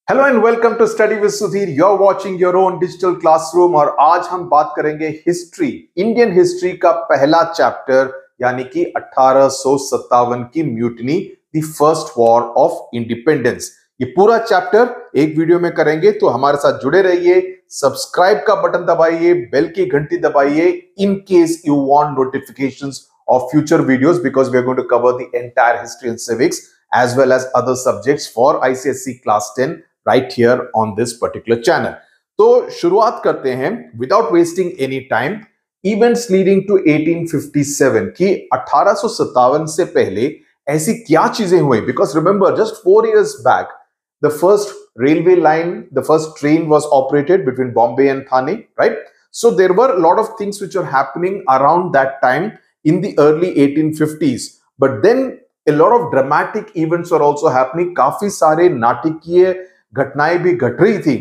Hello and welcome to study with Sudhir. You are watching your own digital classroom और आज हम बात करेंगे हिस्ट्री, इंडियन हिस्ट्री का पहला चैप्टर यानी कि 1857 की mutiny, the first war of independence. ये पूरा चैप्टर एक वीडियो में करेंगे, तो हमारे साथ जुड़े रहिए। सब्सक्राइब का बटन दबाइए, बेल की घंटी दबाइए in case you want notifications of future videos because we are going to cover the entire history and civics as well as other subjects for ICSE class 10 right here on this particular channel. तो शुरुआत करते हैं without wasting any time। events leading to 1857 की 1857 से पहले ऐसी क्या चीजें हुई? Because remember just 4 years back the first railway line, the first train was operated between Bombay and Thane, right? So there were a lot of things which were happening around that time in the early 1850s, but then a lot of dramatic events were also happening। काफी सारे नाटकीय घटनाएं भी घट रही थी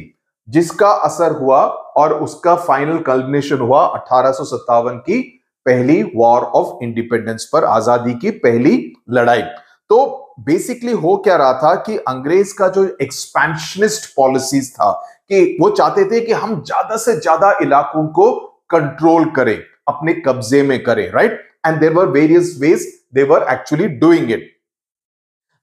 जिसका असर हुआ और उसका फाइनल कल्मिनेशन हुआ 1857 की पहली वॉर ऑफ इंडिपेंडेंस पर, आजादी की पहली लड़ाई। तो बेसिकली हो क्या रहा था कि अंग्रेज का जो एक्सपेंशनिस्ट पॉलिसीज था कि वो चाहते थे कि हम ज्यादा से ज्यादा इलाकों को कंट्रोल करें, अपने कब्जे में करें, right? And there were various ways they were actually doing it।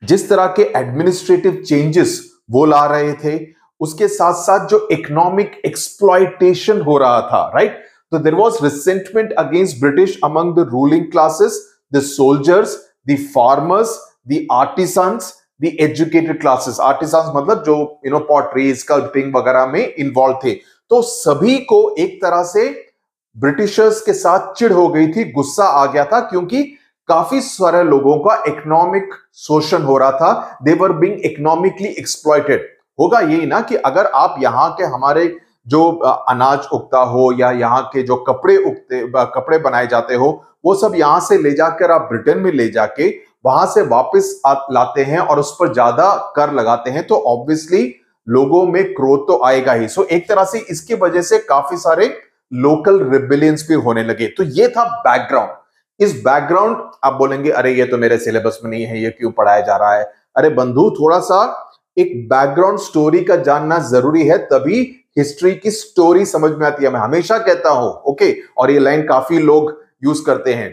जिस तरह के एडमिनिस्ट्रेटिव चेंजेस वो ला रहे थे, उसके साथ साथ जो इकोनॉमिक एक्सप्लॉयटेशन हो रहा था, राइट? तो there was resentment against British among the ruling classes, the soldiers, the farmers, the artisans, the educated classes. Artisans मतलब जो पॉटरी, स्कल्पटिंग वगैरह में इन्वॉल्व थे। तो सभी को एक तरह से ब्रिटिशर्स के साथ चिढ़ हो गई थी, गुस्सा आ गया था, क्योंकि काफी सारे लोगों का इकोनॉमिक शोषण हो रहा था। दे वर बीइंग इकोनॉमिकली एक्सप्लॉइटेड। होगा यही ना कि अगर आप यहाँ के हमारे जो अनाज उगता हो या यहाँ के जो कपड़े बनाए जाते हो, वो सब यहाँ से ले जाकर आप ब्रिटेन में ले जाके वहां से वापस लाते हैं और उस पर ज्यादा कर लगाते हैं, तो ऑब्वियसली लोगों में क्रोध तो आएगा ही। सो एक तरह से इसकी वजह से काफी सारे लोकल रिबेलियंस भी होने लगे। तो ये था बैकग्राउंड। इस बैकग्राउंड आप बोलेंगे अरे ये तो मेरे सिलेबस में नहीं है, ये क्यों पढ़ाया जा रहा है? अरे बंधु, थोड़ा सा एक बैकग्राउंड स्टोरी का जानना जरूरी है, तभी हिस्ट्री की स्टोरी समझ में आती है। मैं हमेशा कहता हूं, ओके, और ये लाइन काफी लोग यूज करते हैं,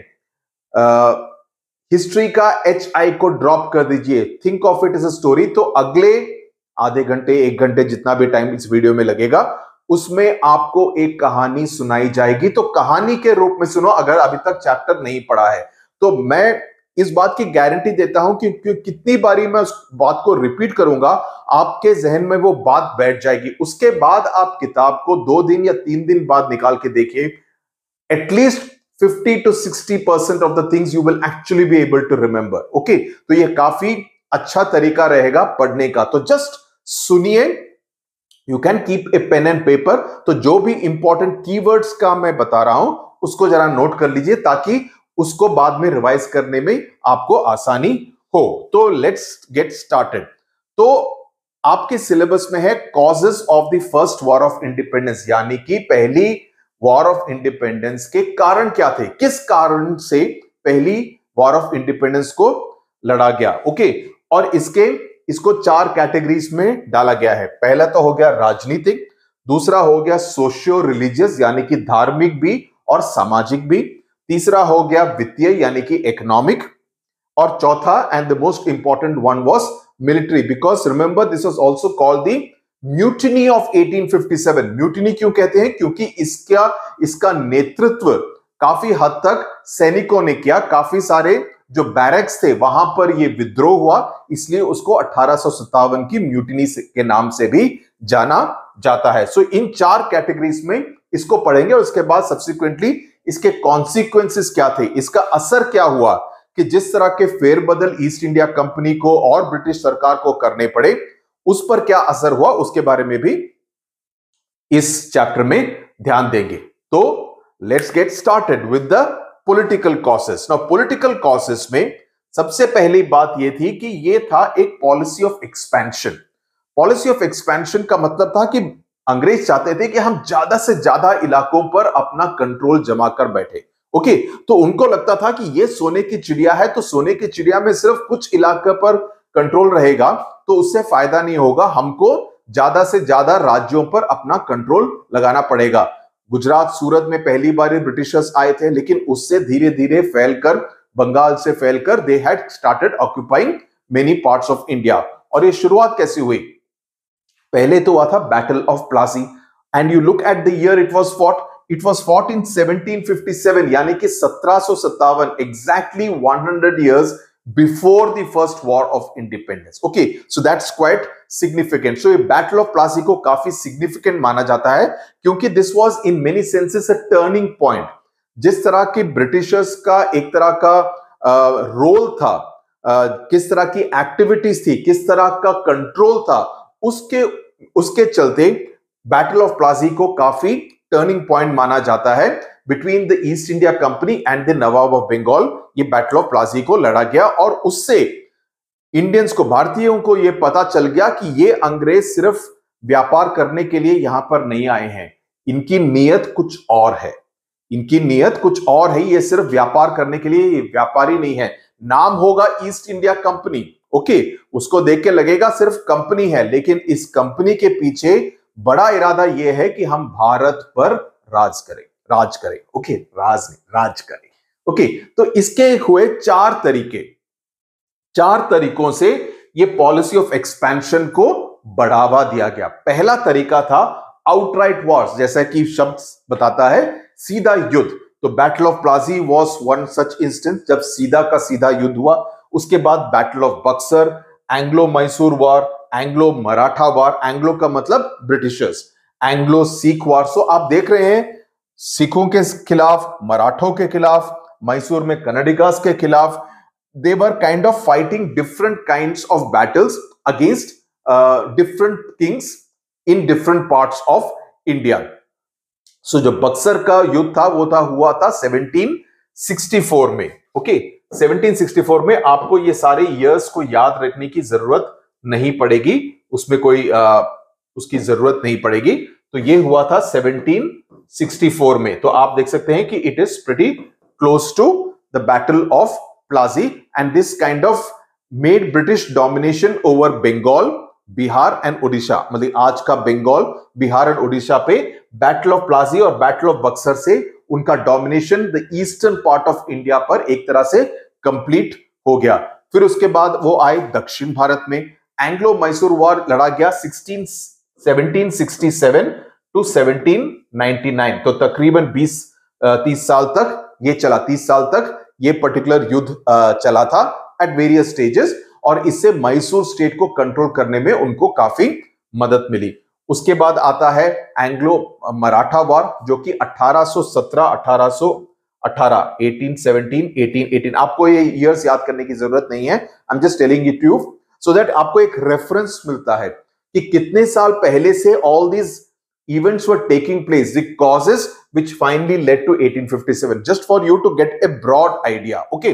हिस्ट्री का HI को ड्रॉप कर दीजिए, think of it as a story. तो अगले आधे घंटे, 1 घंटे, जितना भी टाइम इस वीडियो में लगेगा, उसमें आपको एक कहानी सुनाई जाएगी। तो कहानी के रूप में सुनो अगर अभी तक चैप्टर नहीं पढ़ा है। तो मैं इस बात की गारंटी देता हूं कि कितनी बारी मैं उस बात को रिपीट करूंगा, आपके जहन में वो बात बैठ जाएगी। उसके बाद आप किताब को 2 दिन या 3 दिन बाद निकाल के देखिए, at least 50 to 60% of the things you will actually be able to remember. Okay, तो ये काफी अच्छा तरीका रहेगा पढ़ने का। तो जस्ट सुनिए, you can keep a pen and paper. तो जो भी इंपॉर्टेंट कीवर्ड्स का मैं बता रहा हूं उसको जरा नोट कर लीजिए, ताकि उसको बाद में रिवाइज करने में आपको आसानी हो। तो लेट्स गेट स्टार्टेड। तो आपके सिलेबस में है causes of the first war of independence, यानी कि पहली वॉर ऑफ इंडिपेंडेंस के कारण क्या थे, किस कारण से पहली वॉर ऑफ इंडिपेंडेंस को लड़ा गया। ओके, और इसको 4 कैटेगरीज में डाला गया है। पहला तो हो गया राजनीतिक, दूसरा हो गया सोशियो रिलीजियस यानी कि धार्मिक भी और सामाजिक भी, तीसरा हो गया वित्तीय यानी कि इकोनॉमिक, और चौथा and the most important one was military, because remember this was also called the mutiny of 1857। Mutiny क्यों कहते हैं? क्योंकि इसका नेतृत्व काफी हद तक सैनिकों ने किया। काफी सारे जो बैरक्स थे वहां पर ये विद्रोह हुआ, इसलिए उसको 1857 की म्यूटिनी के नाम से भी जाना जाता है। सो इन 4 कैटेगरीज में इसको पढ़ेंगे और उसके बाद सब्सिक्वेंटली इसके कॉन्सिक्वेंसेस क्या थे, इसका असर क्या हुआ, कि जिस तरह के फेरबदल ईस्ट इंडिया कंपनी को और ब्रिटिश सरकार को करने पड़े, उस पर क्या असर हुआ, उसके बारे में भी इस चैप्टर में ध्यान देंगे। तो let's get started with the political causes. Now political causes में सबसे पहली बात यह थी कि यह था एक policy of expansion. Policy of expansion का मतलब था कि अंग्रेज चाहते थे कि हम ज्यादा से ज्यादा इलाकों पर अपना कंट्रोल जमा कर बैठे। ओके, तो उनको लगता था कि ये सोने की चिड़िया है, तो सोने की चिड़िया में सिर्फ कुछ इलाके पर कंट्रोल रहेगा तो उससे फायदा नहीं होगा, हमको ज्यादा से ज्यादा राज्यों पर अपना कंट्रोल लगाना पड़ेगा। गुजरात सूरत में पहली बार ब्रिटिशर्स आए थे, लेकिन उससे धीरे धीरे फैलकर, बंगाल से फैलकर they had started occupying many parts of India. और ये शुरुआत कैसे हुई? पहले तो हुआ था battle of Plassey, and you look at the year it was fought in 1757, यानी कि 1757, exactly 100 years before the first war of independence. Okay, so that's quite significant. So ये बैटल ऑफ प्लासी को काफी सिग्निफिकेंट माना जाता है, क्योंकि this was in many senses a turning point. जिस तरह की ब्रिटिशर्स का एक तरह का रोल था, किस तरह की एक्टिविटीज थी, किस तरह का कंट्रोल था, उसके चलते बैटल ऑफ प्लासी को काफी टर्निंग पॉइंट माना जाता है। Between the East India Company and the nawab of Bengal ये बैटल ऑफ प्लासी को लड़ा गया, और उससे इंडियंस को, भारतीयों को यह पता चल गया कि ये अंग्रेज सिर्फ व्यापार करने के लिए यहां पर नहीं आए हैं, इनकी नीयत कुछ और है, इनकी नीयत कुछ और है, ये सिर्फ व्यापार करने के लिए व्यापारी नहीं है। नाम होगा ईस्ट इंडिया कंपनी, ओके, उसको देख के लगेगा सिर्फ कंपनी है, लेकिन इस कंपनी के पीछे बड़ा इरादा यह है कि हम भारत पर राज करें, ओके, राज नहीं, राज करें। ओके, तो इसके हुए चार तरीकों से ये पॉलिसी ऑफ एक्सपेंशन को बढ़ावा दिया गया। पहला तरीका था आउटराइट वॉर्स, जैसा कि शब्द बताता है, सीधा युद्ध। तो battle of Plassey was one such instance जब सीधा का सीधा युद्ध हुआ। उसके बाद battle of Buxar, Anglo Mysore war, Anglo Maratha war, Anglo का मतलब ब्रिटिशर्स, एंग्लो सिख वॉर। सो आप देख रहे हैं, सिखों के खिलाफ, मराठों के खिलाफ, मैसूर में कन्नडिगास के खिलाफ, they were kind of fighting different kinds of battles against different kings in different parts of India. So जो बक्सर का युद्ध था वो हुआ था 1764 में। ओके, 1764 में आपको ये सारे इयर्स को याद रखने की जरूरत नहीं पड़ेगी, उसमें कोई उसकी जरूरत नहीं पड़ेगी। तो ये हुआ था 1764 में। तो आप देख सकते हैं कि it is pretty close to the battle of Plassey, and this kind of made British domination over Bengal, Bihar and Orissa, मतलब आज का बंगाल, बिहार एंड उड़ीसा पे बैटल ऑफ प्लासी और बैटल ऑफ बक्सर से उनका domination the eastern part of India पर एक तरह से कंप्लीट हो गया। फिर उसके बाद वो आए दक्षिण भारत में, एंग्लो मैसूर वॉर लड़ा गया 1767 टू 1799। तो तकरीबन 30 साल तक ये चला, 30 साल तक ये पर्टिकुलर युद्ध चला था एट वेरियस स्टेजेस, और इससे मैसूर स्टेट को कंट्रोल करने में उनको काफी मदद मिली। उसके बाद आता है एंग्लो मराठा वॉर, जो कि 1817, 1818, 1817, 1818। आपको ये ईयर्स याद करने की जरूरत नहीं है, I am just telling it you so that आपको एक रेफरेंस मिलता है कि कितने साल पहले से all these events were taking place, the causes which finally led to 1857, just for you to get a broad idea. Okay,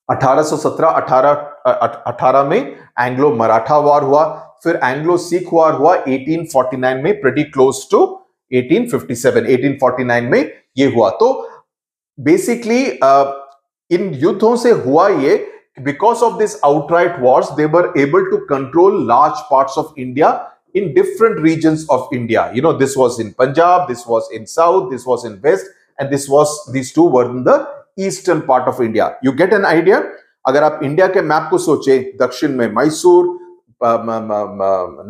1817-18 में एंग्लो मराठा वॉर हुआ, फिर एंग्लो सिख वॉर हुआ 1849 में, pretty close to 1857, 1849 में ये हुआ। तो बेसिकली इन युद्धों से हुआ ये, because of this outright wars they were able to control large parts of India in different regions of India. You know, this was in Punjab, this was in South, this was in West, and these two were in the eastern part of India. You get an idea? अगर आप India के map को सोचे, दक्षिण में Mysore,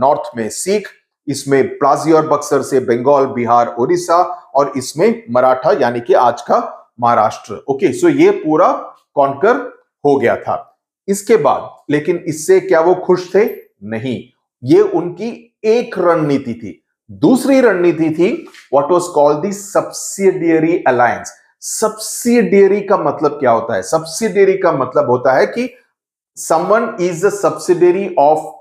north में सिख, इसमें प्लासी और बक्सर से बंगाल, बिहार, उड़ीसा, और इसमें मराठा यानी कि आज का महाराष्ट्र। ओके, सो ये पूरा कॉन्कर हो गया था। इसके बाद लेकिन इससे क्या वो खुश थे? नहीं, ये उनकी एक रणनीति थी। दूसरी रणनीति थी what was called the subsidiary alliance. Subsidiary का मतलब क्या होता है? सब्सिडियरी का मतलब होता है कि someone is the subsidiary of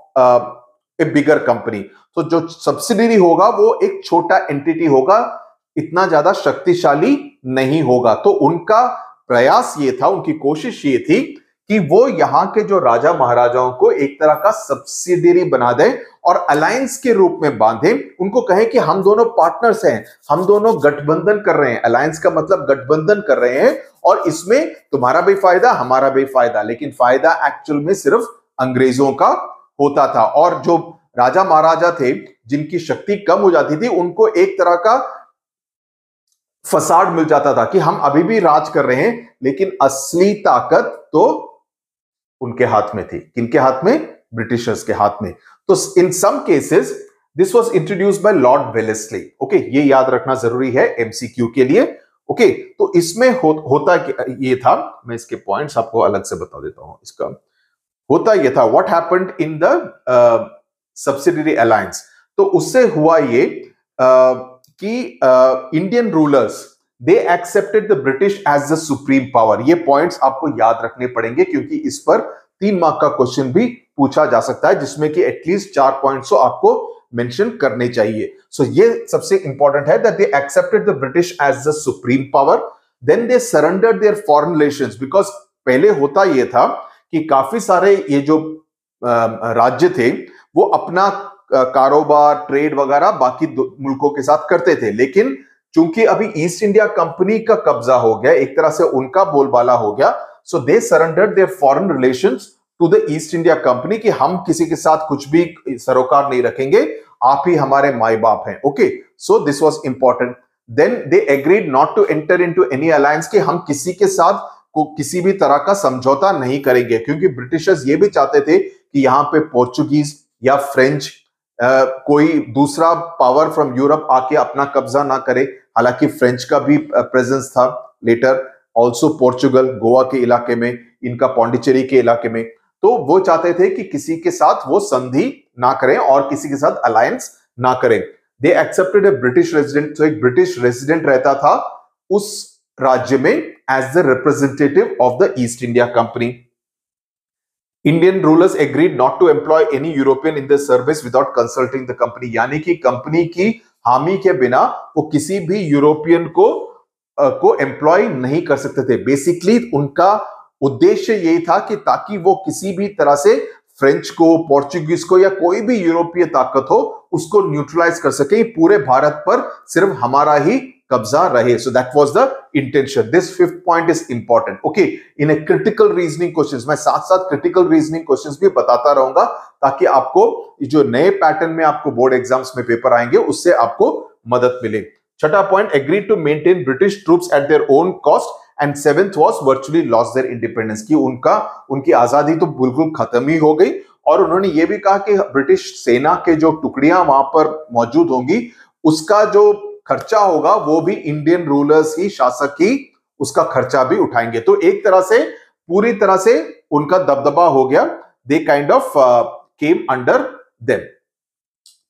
A bigger company. तो जो सब्सिडियरी होगा वो एक छोटा एंटिटी होगा, इतना ज्यादा शक्तिशाली नहीं होगा। तो उनका प्रयास ये था, उनकी कोशिश ये थी कि वो यहां के जो राजा महाराजाओं को एक तरह का सब्सिडियरी बना दें और अलायंस के रूप में बांधे, उनको कहें कि हम दोनों पार्टनर्स हैं, हम दोनों गठबंधन कर रहे हैं। अलायंस का मतलब गठबंधन कर रहे हैं, और इसमें तुम्हारा भी फायदा, हमारा भी फायदा, लेकिन फायदा एक्चुअल में सिर्फ अंग्रेजों का होता था। और जो राजा महाराजा थे जिनकी शक्ति कम हो जाती थी, उनको एक तरह का फसाड मिल जाता था कि हम अभी भी राज कर रहे हैं, लेकिन असली ताकत तो उनके हाथ में थी। किनके हाथ में? ब्रिटिशर्स के हाथ में। तो in some cases this was introduced by Lord Wellesley. Okay, ये याद रखना जरूरी है एमसीक्यू के लिए। ओके, तो इसमें होता ये था, मैं इसके पॉइंट्स आपको अलग से बता देता हूं। इसका होता ये था, what happened in the subsidiary alliance. तो उससे हुआ ये कि Indian rulers they accepted the British as the supreme power. ये पॉइंट्स आपको याद रखने पड़ेंगे क्योंकि इस पर 3 मार्क का क्वेश्चन भी पूछा जा सकता है, जिसमें कि एटलीस्ट 4 पॉइंट्स आपको मेंशन करने चाहिए। सो ये सबसे इंपॉर्टेंट है that they accepted the British as the supreme power, then they surrendered their foreign relations. Because पहले होता ये था कि काफी सारे ये जो राज्य थे वो अपना कारोबार, ट्रेड वगैरह बाकी मुल्कों के साथ करते थे, लेकिन चूंकि अभी ईस्ट इंडिया कंपनी का कब्जा हो गया, एक तरह से उनका बोलबाला हो गया, so they surrendered their foreign relations to the East India Company कि हम किसी के साथ कुछ भी सरोकार नहीं रखेंगे, आप ही हमारे माई बाप हैं। Okay, so this was important. Then they agreed not to enter into any alliance कि हम किसी के साथ को किसी भी तरह का समझौता नहीं करेंगे, क्योंकि ब्रिटिशर्स ये भी चाहते थे कि यहां पे पोर्चुगीज या फ्रेंच कोई दूसरा पावर फ्रॉम यूरोप आके अपना कब्जा ना करे। हालांकि फ्रेंच का भी प्रेजेंस था लेटर, ऑल्सो पोर्चुगल गोवा के इलाके में, इनका पौंडीचेरी के इलाके में। तो वो चाहते थे कि किसी के साथ वो संधि ना करें और किसी के साथ अलायंस ना करें। They accepted a British resident. तो एक ब्रिटिश रेजिडेंट रहता था उस राज्य में as the representative of the East India Company. Indian rulers agreed not to employ any European in the service without consulting the company, यानी कि कंपनी की हामी के बिना वो किसी भी यूरोपियन को एम्प्लॉय नहीं कर सकते थे। बेसिकली उनका उद्देश्य यही था कि ताकि वो किसी भी तरह से फ्रेंच को, पोर्चुगीज को या कोई भी यूरोपीय ताकत हो उसको न्यूट्रलाइज कर सके, पूरे भारत पर सिर्फ हमारा ही कब्जा रहे। सो that was the intention. This 5th point is important. Okay, in a critical reasoning questions, मैं साथ साथ क्रिटिकल रीजनिंग क्वेश्चंस भी बताता रहूंगा ताकि आपको जो नए पैटर्न में आपको बोर्ड एग्जाम्स में पेपर आएंगे उससे आपको मदद मिले। छठा point, agreed to maintain British troops at their own cost, and 7th was virtually lost their independence, की उनकी आजादी तो बिल्कुल खत्म ही हो गई। और उन्होंने ये भी कहा कि ब्रिटिश सेना के जो टुकड़ियां वहां पर मौजूद होंगी उसका जो खर्चा होगा वो भी इंडियन रूलर्स ही, शासक ही उसका खर्चा भी उठाएंगे। तो एक तरह से पूरी तरह से उनका दबदबा हो गया। दे kind of came under them.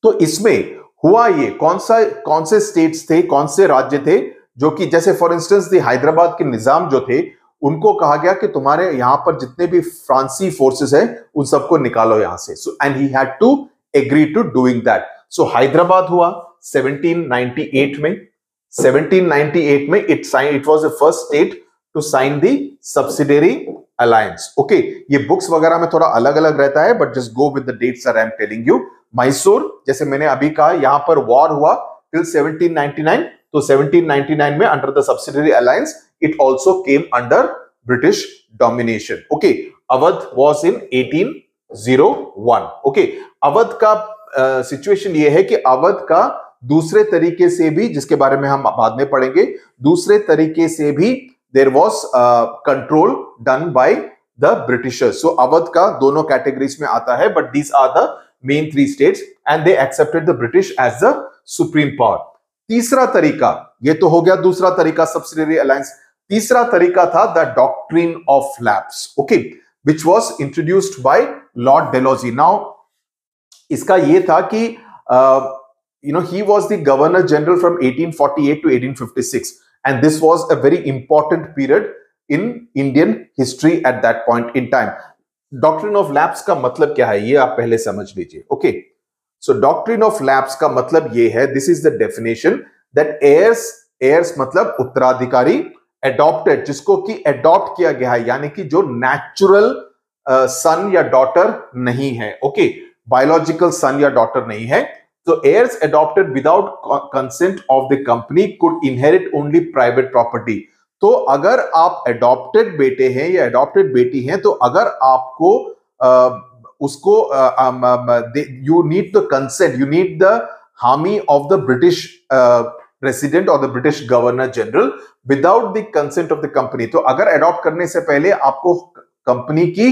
तो इसमें हुआ ये, कौन से स्टेट्स थे, कौन से राज्य थे जो कि जैसे फॉर इंस्टेंस हैदराबाद के निजाम जो थे उनको कहा गया कि तुम्हारे यहां पर जितने भी फ्रांसी फोर्सेस हैं उन सबको निकालो यहां से। So and he had to agree to doing that. So Hyderabad हुआ 1798 में। 1798 में it was the first state to sign the subsidiary alliance. Okay, ये बुक्स वगैरह में थोड़ा अलग अलग रहता है, but just go with the dates I am telling you. Mysore, जैसे मैंने अभी कहा, यहां पर वॉर हुआ टिल 1799। तो 1799 में under the subsidiary alliance it also came under British domination. Okay, Awadh was in 1801। Okay, Awadh का सिचुएशन ये है कि अवध का दूसरे तरीके से भी, जिसके बारे में हम बाद में पढ़ेंगे, दूसरे तरीके से भी there was control done by the Britishers. So Awadh का दोनों कैटेगरीज में आता है, but these are the main 3 states and they accepted the British as the supreme power. तीसरा तरीका, ये तो हो गया दूसरा तरीका सब्सिडियरी अलायंस। तीसरा तरीका था the doctrine of lapse, okay, which was introduced by Lord Dalhousie. Now इसका ये था कि he was the governor general from 1848 to 1856, and this was a very important period in Indian history at that point in time. Doctrine of lapse का मतलब क्या है ये आप पहले समझ लीजिए। Okay, so doctrine of lapse का मतलब ये है, this is the definition that heirs मतलब उत्तराधिकारी, एडॉप्टेड जिसको कि एडॉप्ट किया गया है, यानी कि जो नेचुरल सन या डॉटर नहीं है, ओके, बायोलॉजिकल सन या डॉटर नहीं है। तो heirs adopted without consent of the company could inherit only private property. तो अगर आप adopted बेटे हैं या adopted बेटी हैं, तो अगर आपको उसको you need the consent, you need the हामी ऑफ द ब्रिटिश प्रेसिडेंट और the British governor general without the consent of the company. तो अगर अडॉप्ट करने से पहले आपको कंपनी की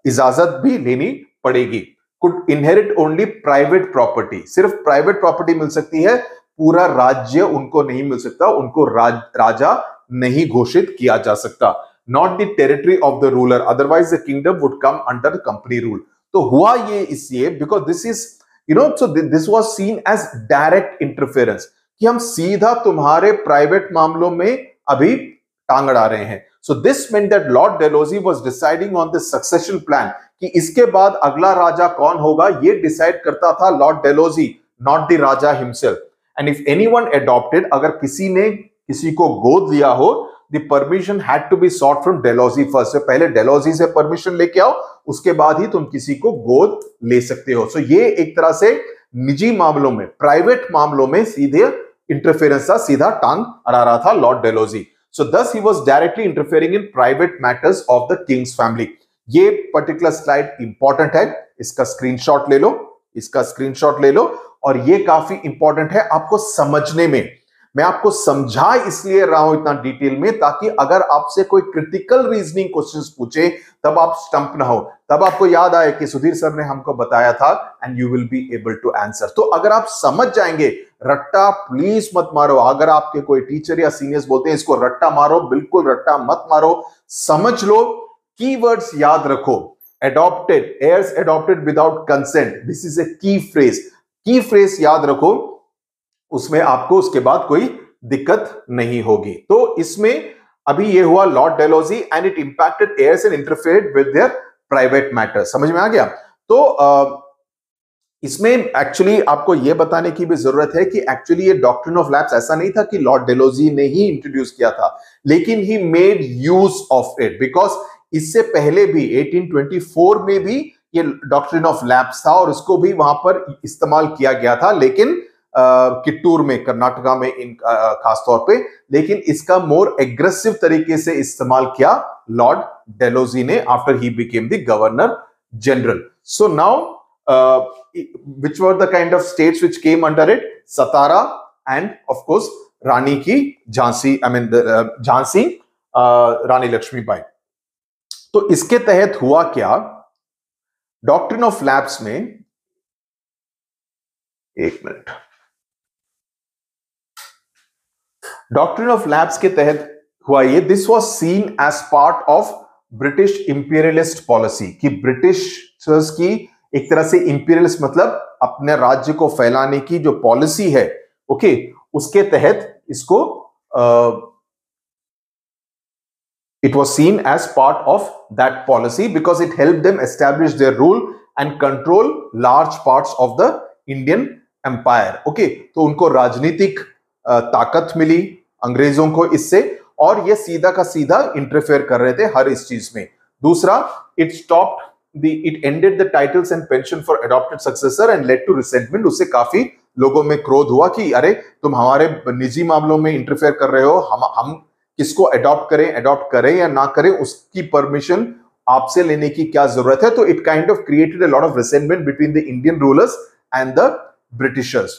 इजाजत भी लेनी पड़ेगी। Could inherit only private property, सिर्फ प्राइवेट प्रॉपर्टी मिल सकती है, पूरा राज्य उनको नहीं मिल सकता, उनको राजा नहीं घोषित किया जा सकता। Not the territory of the ruler, otherwise the kingdom would come under company rule. तो हुआ ये इसलिए because this is so this was seen as direct interference, कि हम सीधा तुम्हारे प्राइवेट मामलों में अभी टांग अड़ा रहे हैं। So this meant that Lord Dalhousie was deciding on the succession plan, कि इसके बाद अगला राजा कौन होगा ये डिसाइड करता था Lord Dalhousie, not the raja himself. And if anyone adopted, अगर किसी ने किसी को गोद लिया हो, the permission had to be sought from Dalhousie first. पहले डेलोजी से परमिशन लेके आओ, उसके बाद ही तुम किसी को गोद ले सकते हो। सो ये एक तरह से निजी मामलों में, प्राइवेट मामलों में सीधे इंटरफेरेंस था, सीधा टांग अड़ा रहा था लॉर्ड डेलोजी। सो दस he was directly interfering in private matters of the Kings family. ये पर्टिकुलर स्लाइड इंपॉर्टेंट है, इसका स्क्रीनशॉट ले लो, इसका स्क्रीनशॉट ले लो, और ये काफी इंपॉर्टेंट है आपको समझने में। मैं आपको समझा इसलिए रहा हूं इतना डिटेल में, ताकि अगर आपसे कोई क्रिटिकल रीजनिंग क्वेश्चंस पूछे तब आप स्टंप ना हो, तब आपको याद आए कि सुधीर सर ने हमको बताया था, and you will be able to answer. तो अगर आप समझ जाएंगे, रट्टा प्लीज मत मारो। अगर आपके कोई टीचर या सीनियर्स बोलते हैं इसको रट्टा मारो, बिल्कुल रट्टा मत मारो, समझ लो, कीवर्ड्स याद रखो। adopted, heirs adopted without consent, this is a key phrase। की फ्रेज याद रखो, उसमें आपको उसके बाद कोई दिक्कत नहीं होगी। तो इसमें अभी ये हुआ Lord Dalhousie and it impacted heirs and interfered with their private matters. समझ में आ गया? तो इसमें एक्चुअली आपको यह बताने की भी जरूरत है कि एक्चुअली ये डॉक्ट्रिन ऑफ लैप्स ऐसा नहीं था कि लॉर्ड डेलोजी ने ही इंट्रोड्यूस किया था, लेकिन he made use of it, because इससे पहले भी 1824 में भी ये डॉक्ट्रिन ऑफ लैप्स था और इसको भी वहां पर इस्तेमाल किया गया था, लेकिन किट्टूर में, कर्नाटका में खास तौर पे, लेकिन इसका मोर एग्रेसिव तरीके से इस्तेमाल किया लॉर्ड डेलोजी ने after he became the governor general. So now which were the kind of states which came under it? Satara and of course रानी की झांसी, झांसी रानी लक्ष्मीबाई। तो इसके तहत हुआ क्या, डॉक्ट्रिन ऑफ लैप्स में, एक मिनट, डॉक्ट्रिन ऑफ लैप्स के तहत हुआ ये, this was seen as part of British imperialist policy, कि ब्रिटिशर्स की एक तरह से इंपीरियलिस्ट मतलब अपने राज्य को फैलाने की जो पॉलिसी है, ओके, उसके तहत इसको it was seen as part of that policy because it helped them establish their rule and control large parts of the Indian empire। okay, तो उनको राजनीतिक ताकत मिली अंग्रेजों को इससे, और ये सीधा का सीधा इंटरफेयर कर रहे थे हर इस चीज में। दूसरा, it ended the titles and pension for adopted successor and led to resentment। उससे काफी लोगों में क्रोध हुआ कि अरे तुम हमारे निजी मामलों में इंटरफेयर कर रहे हो, हम किसको अडॉप्ट करें या ना करें, उसकी परमिशन आपसे लेने की क्या जरूरत है। तो it kind of created a lot of resentment between the Indian rulers and the Britishers.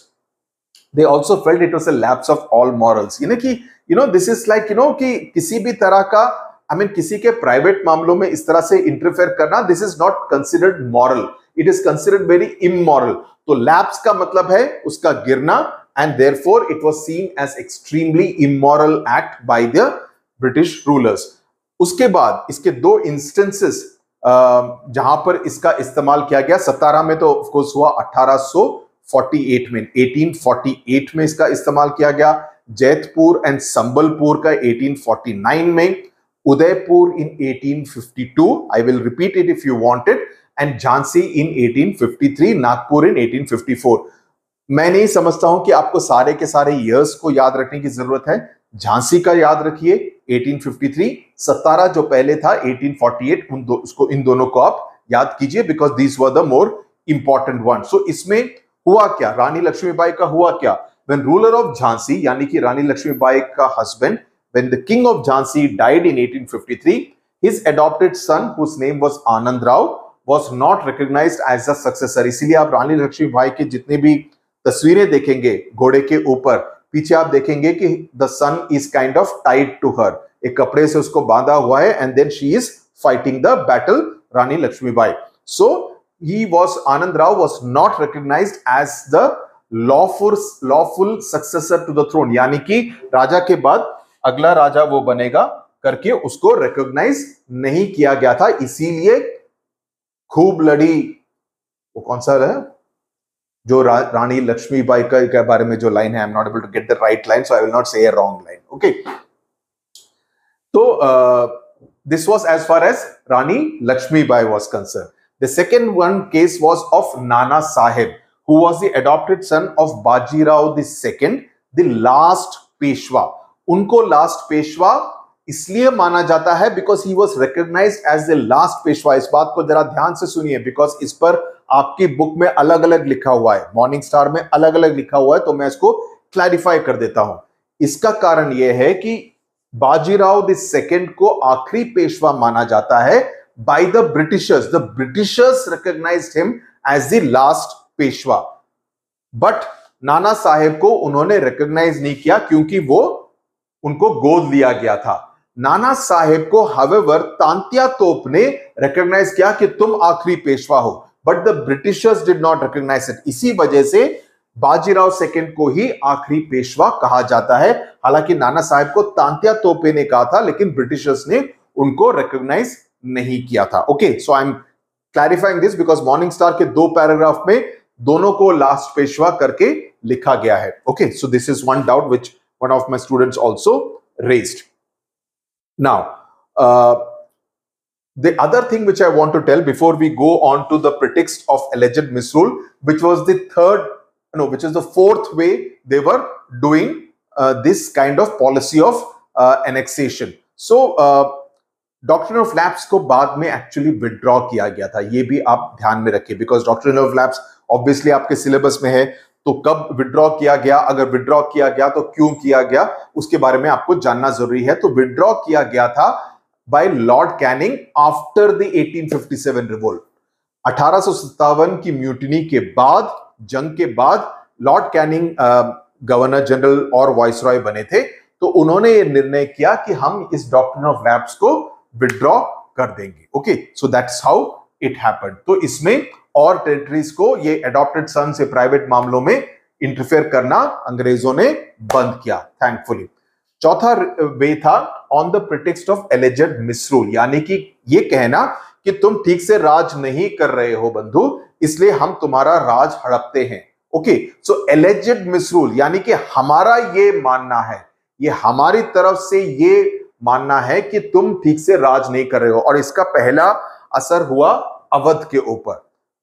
They also felt it was a lapse of all morals, यानी कि दिस इज लाइक कि किसी भी तरह का किसी के प्राइवेट मामलों में इस तरह से इंटरफेयर करना, this is not considered moral, it is considered very immoral. तो लैप्स का मतलब है उसका गिरना, and therefore it was seen as extremely immoral act by the British rulers। उसके बाद इसके दो इंस्टेंसेस जहां पर इसका इस्तेमाल किया गया, 17 में तो ऑफ कोर्स हुआ 1848 में, 1848 में इसका इस्तेमाल किया गया, जैतपुर एंड संबलपुर का 1849 में, Udaipur in 1852, I will repeat it if you want it, and Jhansi in 1853, Nagpur in 1854। मैं नहीं समझता हूं कि आपको सारे के सारे इयर्स को याद रखने की जरूरत है। झांसी का याद रखिए 1853, सतारा जो पहले था 1848, इन दोनों को आप याद कीजिए, because these were the more important one. So इसमें हुआ क्या, रानी लक्ष्मीबाई का हुआ क्या, व्हेन रूलर ऑफ झांसी यानी कि रानी लक्ष्मीबाई का husband, when the king of Jhansi died in 1853, his adopted son whose name was Anand Rao was not recognized as a successor। इसीलिए आप रानी लक्ष्मीबाई के जितने भी तस्वीरें देखेंगे घोड़े के ऊपर, पीछे आप देखेंगे कि the son is kind of tied to her, एक कपड़े से उसको बांधा हुआ है, and then she is fighting the battle, Rani Lakshmibai. So he was, Anand Rao was not recognized as the lawful successor to the throne, यानी कि राजा के बाद अगला राजा वो बनेगा करके उसको रिकॉग्नाइज नहीं किया गया था। इसीलिए खूब लड़ी, वो कौन सा है जो रानी लक्ष्मीबाई के बारे में जो लाइन है, I am not able to get the right line, so I will not say a wrong line, okay. तो this was as far as Rani Lakshmibai was concerned. The second one case was of Nana Sahib, who was the adopted son of Bajirao II, the last Peshwa। उनको last Peshwa इसलिए माना जाता है because he was recognized as the last Peshwa। इस बात को जरा ध्यान से सुनिए, because इस पर आपकी बुक में अलग अलग लिखा हुआ है, मॉर्निंग स्टार में अलग अलग लिखा हुआ है, तो मैं इसको क्लैरिफाई कर देता हूं। इसका कारण यह है कि बाजीराव II को आखिरी पेशवा माना जाता है by the Britishers। The Britishers recognized him as the last Peshwa, but Nana Saheb को उन्होंने recognize नहीं किया क्योंकि वो उनको गोद लिया गया था। नाना साहेब को however तांत्या तोप ने recognize किया कि तुम आखिरी पेशवा हो, but the Britishers did not recognize it। इसी वजह से बाजीराव II को ही आखिरी पेशवा कहा जाता है। हालांकि नाना साहेब को तांत्या तोपे ने कहा था, लेकिन ब्रिटिशर्स ने उनको recognize नहीं किया था। Okay, so I am clarifying this because morning star के 2 पैराग्राफ में दोनों को लास्ट पेशवा करके लिखा गया है। Okay, so this is one doubt which one of my students also raised. Now the other thing which I want to tell before we go on to the pretext of alleged misrule, which was which is the fourth way they were doing this kind of policy of annexation। So doctrine of लैप्स को बाद में actually withdraw किया गया था, ये भी आप ध्यान में रखिए, because doctrine of lapse obviously आपके सिलेबस में है, तो कब विड्रॉ किया गया, अगर विड्रॉ किया गया तो क्यों किया गया, उसके बारे में आपको जानना जरूरी है। तो विड्रॉ किया गया था by Lord Canning after the 1857 revolt. 1857 की म्यूटिनी के बाद, जंग के बाद लॉर्ड कैनिंग गवर्नर जनरल और वाइसरॉय बने थे, तो उन्होंने ये निर्णय किया कि हम इस डॉक्ट्रिन ऑफ लैप्स को विड्रॉ कर देंगे। Okay, so that's how it happened. तो इसमें और टेरिटरीज को ये एडॉप्टेड सन से प्राइवेट मामलों में इंटरफेयर करना अंग्रेजों ने बंद किया, थैंकफुली। चौथा वे था on the pretext of alleged मिसरूल, यानी कि ये कहना कि तुम ठीक से राज नहीं कर रहे हो बंधु, इसलिए हम तुम्हारा राज हड़पते हैं। ओके, सो एलिजेड मिसरूल यानी कि हमारा ये मानना है, ये हमारी तरफ से ये मानना है कि तुम ठीक से राज नहीं कर रहे हो। और इसका पहला असर हुआ अवध के ऊपर,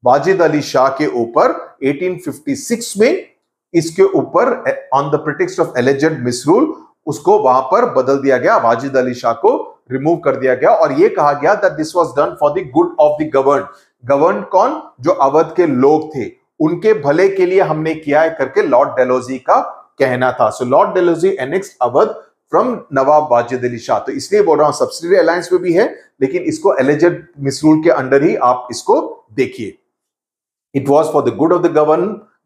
वाजिद अली शाह के ऊपर 1856 में। इसके ऊपर on the pretext of alleged मिसरूल उसको वहां पर बदल दिया गया, वाजिद अली शाह को रिमूव कर दिया गया, और यह कहा गया that this was done for the good of the govern. Govern कौन? जो अवध के लोग थे, उनके भले के लिए हमने किया है करके लॉर्ड डेलोजी का कहना था। सो लॉर्ड डेलोजी एनेक्स्ड अवध फ्रॉम नवाब वाजिद अली शाह। तो इसलिए बोल रहा हूं सब्सिडियरी अलायंस में भी है, लेकिन इसको एलिजेड मिसरूल के अंडर ही आप इसको देखिए। It was for the good of the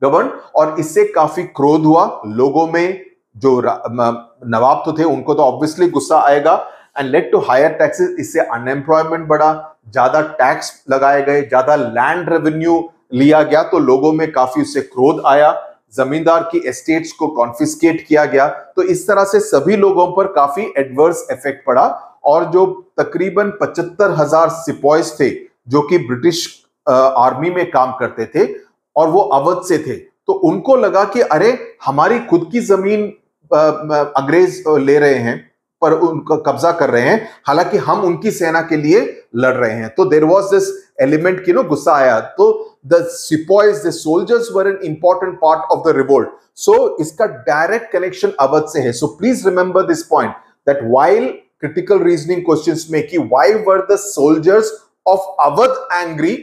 govern, और इससे काफी क्रोध हुआ लोगों में। जो नवाब तो थे उनको तो ऑब्वियसली गुस्सा आएगा, and led to higher taxes. इससे अनएम्प्लॉयमेंट बढ़ा, ज्यादा टैक्स लगाए गए, ज्यादा लैंड रेवेन्यू लिया गया, तो लोगों में काफी उससे क्रोध आया। जमींदार की एस्टेट्स को कॉन्फिस्केट किया गया। तो इस तरह से सभी लोगों पर काफी एडवर्स इफेक्ट पड़ा, और जो तकरीबन 75,000 सिपॉइज थे जो कि ब्रिटिश आर्मी में काम करते थे और वो अवध से थे, तो उनको लगा कि अरे हमारी खुद की जमीन अंग्रेज ले रहे हैं, पर उनका कब्जा कर रहे हैं, हालांकि हम उनकी सेना के लिए लड़ रहे हैं। तो देयर वाज दिस एलिमेंट की गुस्सा आया। तो the sepoys, the soldiers were an important part of the revolt. So इसका डायरेक्ट कनेक्शन अवध से है। So please remember this point that while critical reasoning questions में कि why were the soldiers of Awadh angry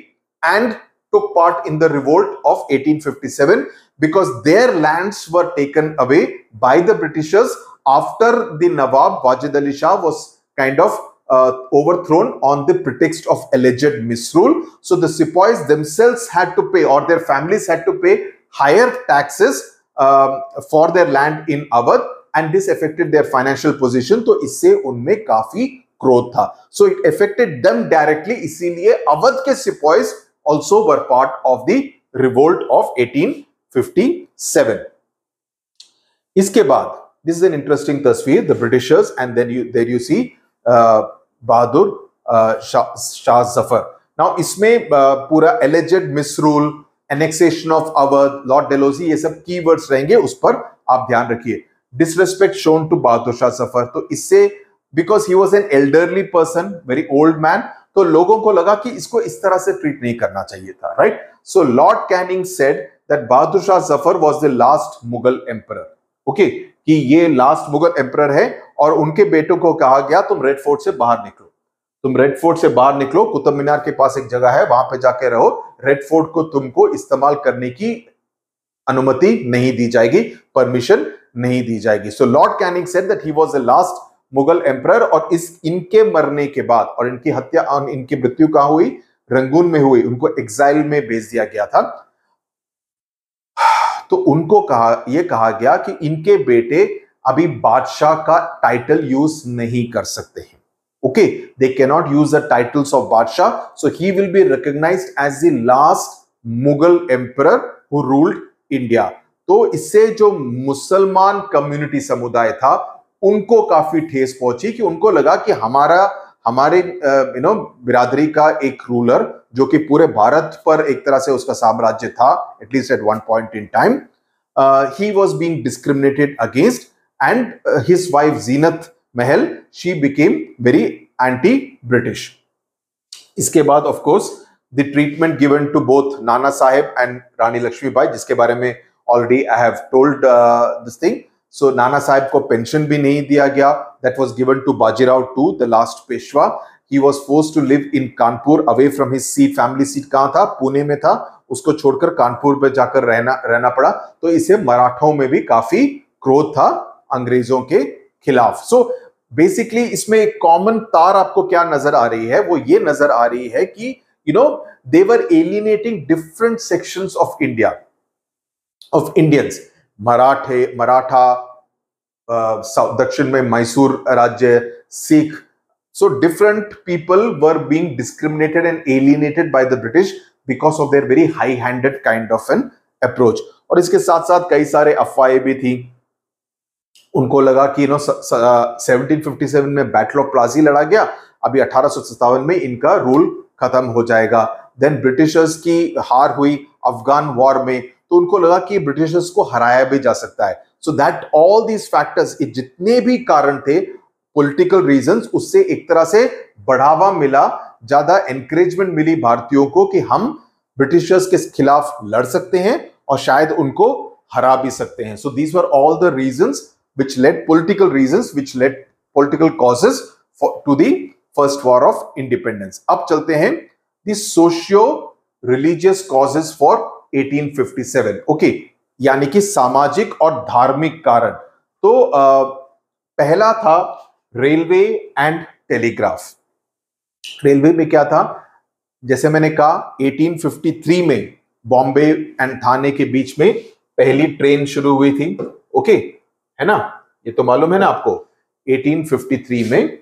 and took part in the revolt of 1857, because their lands were taken away by the Britishers after the Nawab Wajid Ali Shah was kind of overthrown on the pretext of alleged misrule. So the sepoys themselves had to pay, or their families had to pay higher taxes for their land in Awadh, and this affected their financial position. तो इससे उनमें काफी क्रोध था. So it affected them directly. इसीलिए अवध के sepoys also were part of the revolt of 1857. इसके बाद, this is an interesting तस्वीर, the Britishers, and then there you see Bahadur Shah Zafar. Now इसमें पूरा alleged misrule, annexation of Awadh, Lord Dalhousie, ये सब keywords रहेंगे, उस पर आप ध्यान रखिए. Disrespect shown to Bahadur Shah Zafar, तो इससे because he was an elderly person, very old man, तो लोगों को लगा कि इसको इस तरह से ट्रीट नहीं करना चाहिए था, right? So Lord Canning said that Bahadur Shah Zafar was the last Mughal emperor. Okay, कि ये लास्ट मुगल एम्परर है, और उनके बेटों को कहा गया तुम रेड फोर्ट से बाहर निकलो, तुम रेड फोर्ट से बाहर निकलो, कुतुब मीनार के पास एक जगह है, वहां पे जाके रहो, रेड फोर्ट को तुमको इस्तेमाल करने की अनुमति नहीं दी जाएगी, परमिशन नहीं दी जाएगी. So Lord Canning said that he was the last Mughal emperor, और इनके मरने के बाद, और इनकी हत्या और इनकी मृत्यु कहां हुई? रंगून में हुई. उनको एग्जाइल में भेज दिया गया था. तो उनको कहा गया कि इनके बेटे अभी बादशाह का टाइटल यूज नहीं कर सकते हैं. Okay, they can not use the titles of badshah, so he will be recognised as the last Mughal emperor who ruled India. तो इससे जो मुसलमान कम्युनिटी समुदाय था उनको काफी ठेस पहुंची, कि उनको लगा कि हमारे बिरादरी का एक रूलर, जो कि पूरे भारत पर एक तरह से उसका साम्राज्य था, at least at one point in time, he was being discriminated against, and his wife Zeenat Mahal, she became very anti British. इसके बाद of course the treatment given to both Nana Sahib and Rani Lakshmibai, जिसके बारे में already I have told this thing. So Nana साहब को pension भी नहीं दिया गया. That was given to Bajirao II, the last Peshwa. He was forced to live in Kanpur, away from his seat. Family seat कहाँ था? पुणे में था. उसको छोड़कर कानपुर पे जाकर रहना पड़ा. तो इसे मराठों में भी काफी क्रोध था अंग्रेजों के खिलाफ. So basically इसमें एक कॉमन तार आपको क्या नजर आ रही है? वो ये नजर आ रही है कि they were alienating different sections of India, of Indians. Maratha, दक्षिण में मैसूर राज्य, Sikh. So different people were being discriminated and alienated by the British because of their very high handed kind of an approach. और इसके साथ साथ कई सारे अफवाहें भी थी. उनको लगा कि 1757 में बैटल ऑफ प्लासी लड़ा गया, अभी 1857 में इनका रूल खत्म हो जाएगा. देन ब्रिटिशर्स की हार हुई अफगान वॉर में, तो उनको लगा कि ब्रिटिशर्स को हराया भी जा सकता है. So that all these factors, जितने भी कारण थे, पॉलिटिकल रीजंस, उससे एक तरह से बढ़ावा मिला, ज्यादा एनकरेजमेंट मिली भारतीयों को कि हम ब्रिटिशर्स के खिलाफ लड़ सकते हैं और शायद उनको हरा भी सकते हैं. So these were all the reasons which led political causes to the first war of independence. अब चलते हैं the socio-religious causes for 1857. Okay, यानी कि सामाजिक और धार्मिक कारण. तो पहला था रेलवे एंड टेलीग्राफ. रेलवे में क्या था? जैसे मैंने कहा 1853 में बॉम्बे एंड थाने के बीच में पहली ट्रेन शुरू हुई थी. ओके, है ना? ये तो मालूम है ना आपको. 1853 में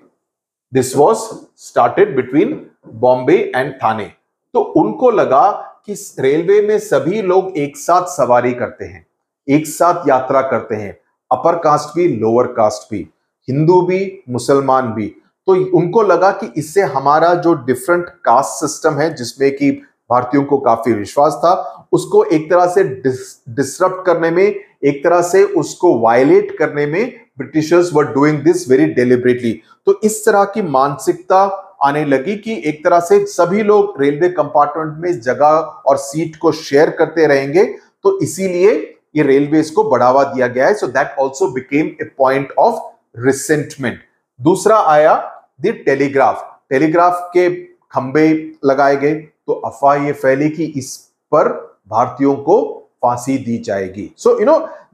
this was started between Bombay and Thane. तो उनको लगा कि रेलवे में सभी लोग एक साथ सवारी करते हैं, एक साथ यात्रा करते हैं, अपर कास्ट भी, लोअर कास्ट भी, हिंदू भी, मुसलमान भी. तो उनको लगा कि इससे हमारा जो डिफरेंट कास्ट सिस्टम है, जिसमें कि भारतीयों को काफी विश्वास था, उसको एक तरह से डिसरप्ट करने में, एक तरह से उसको वायलेट करने में Britishers were doing this very deliberately. तो इस तरह की मानसिकता आने लगी कि एक तरह से सभी लोग रेलवे कंपार्टमेंट में जगह और सीट को शेयर करते रहेंगे, तो इसीलिए ये रेलवेज को बढ़ावा दिया गया है. So that also became a point of resentment. दूसरा आया द टेलीग्राफ. टेलीग्राफ के खंबे लगाए गए, तो अफवाह ये फैली कि इस पर भारतीयों को फांसी दी जाएगी. सो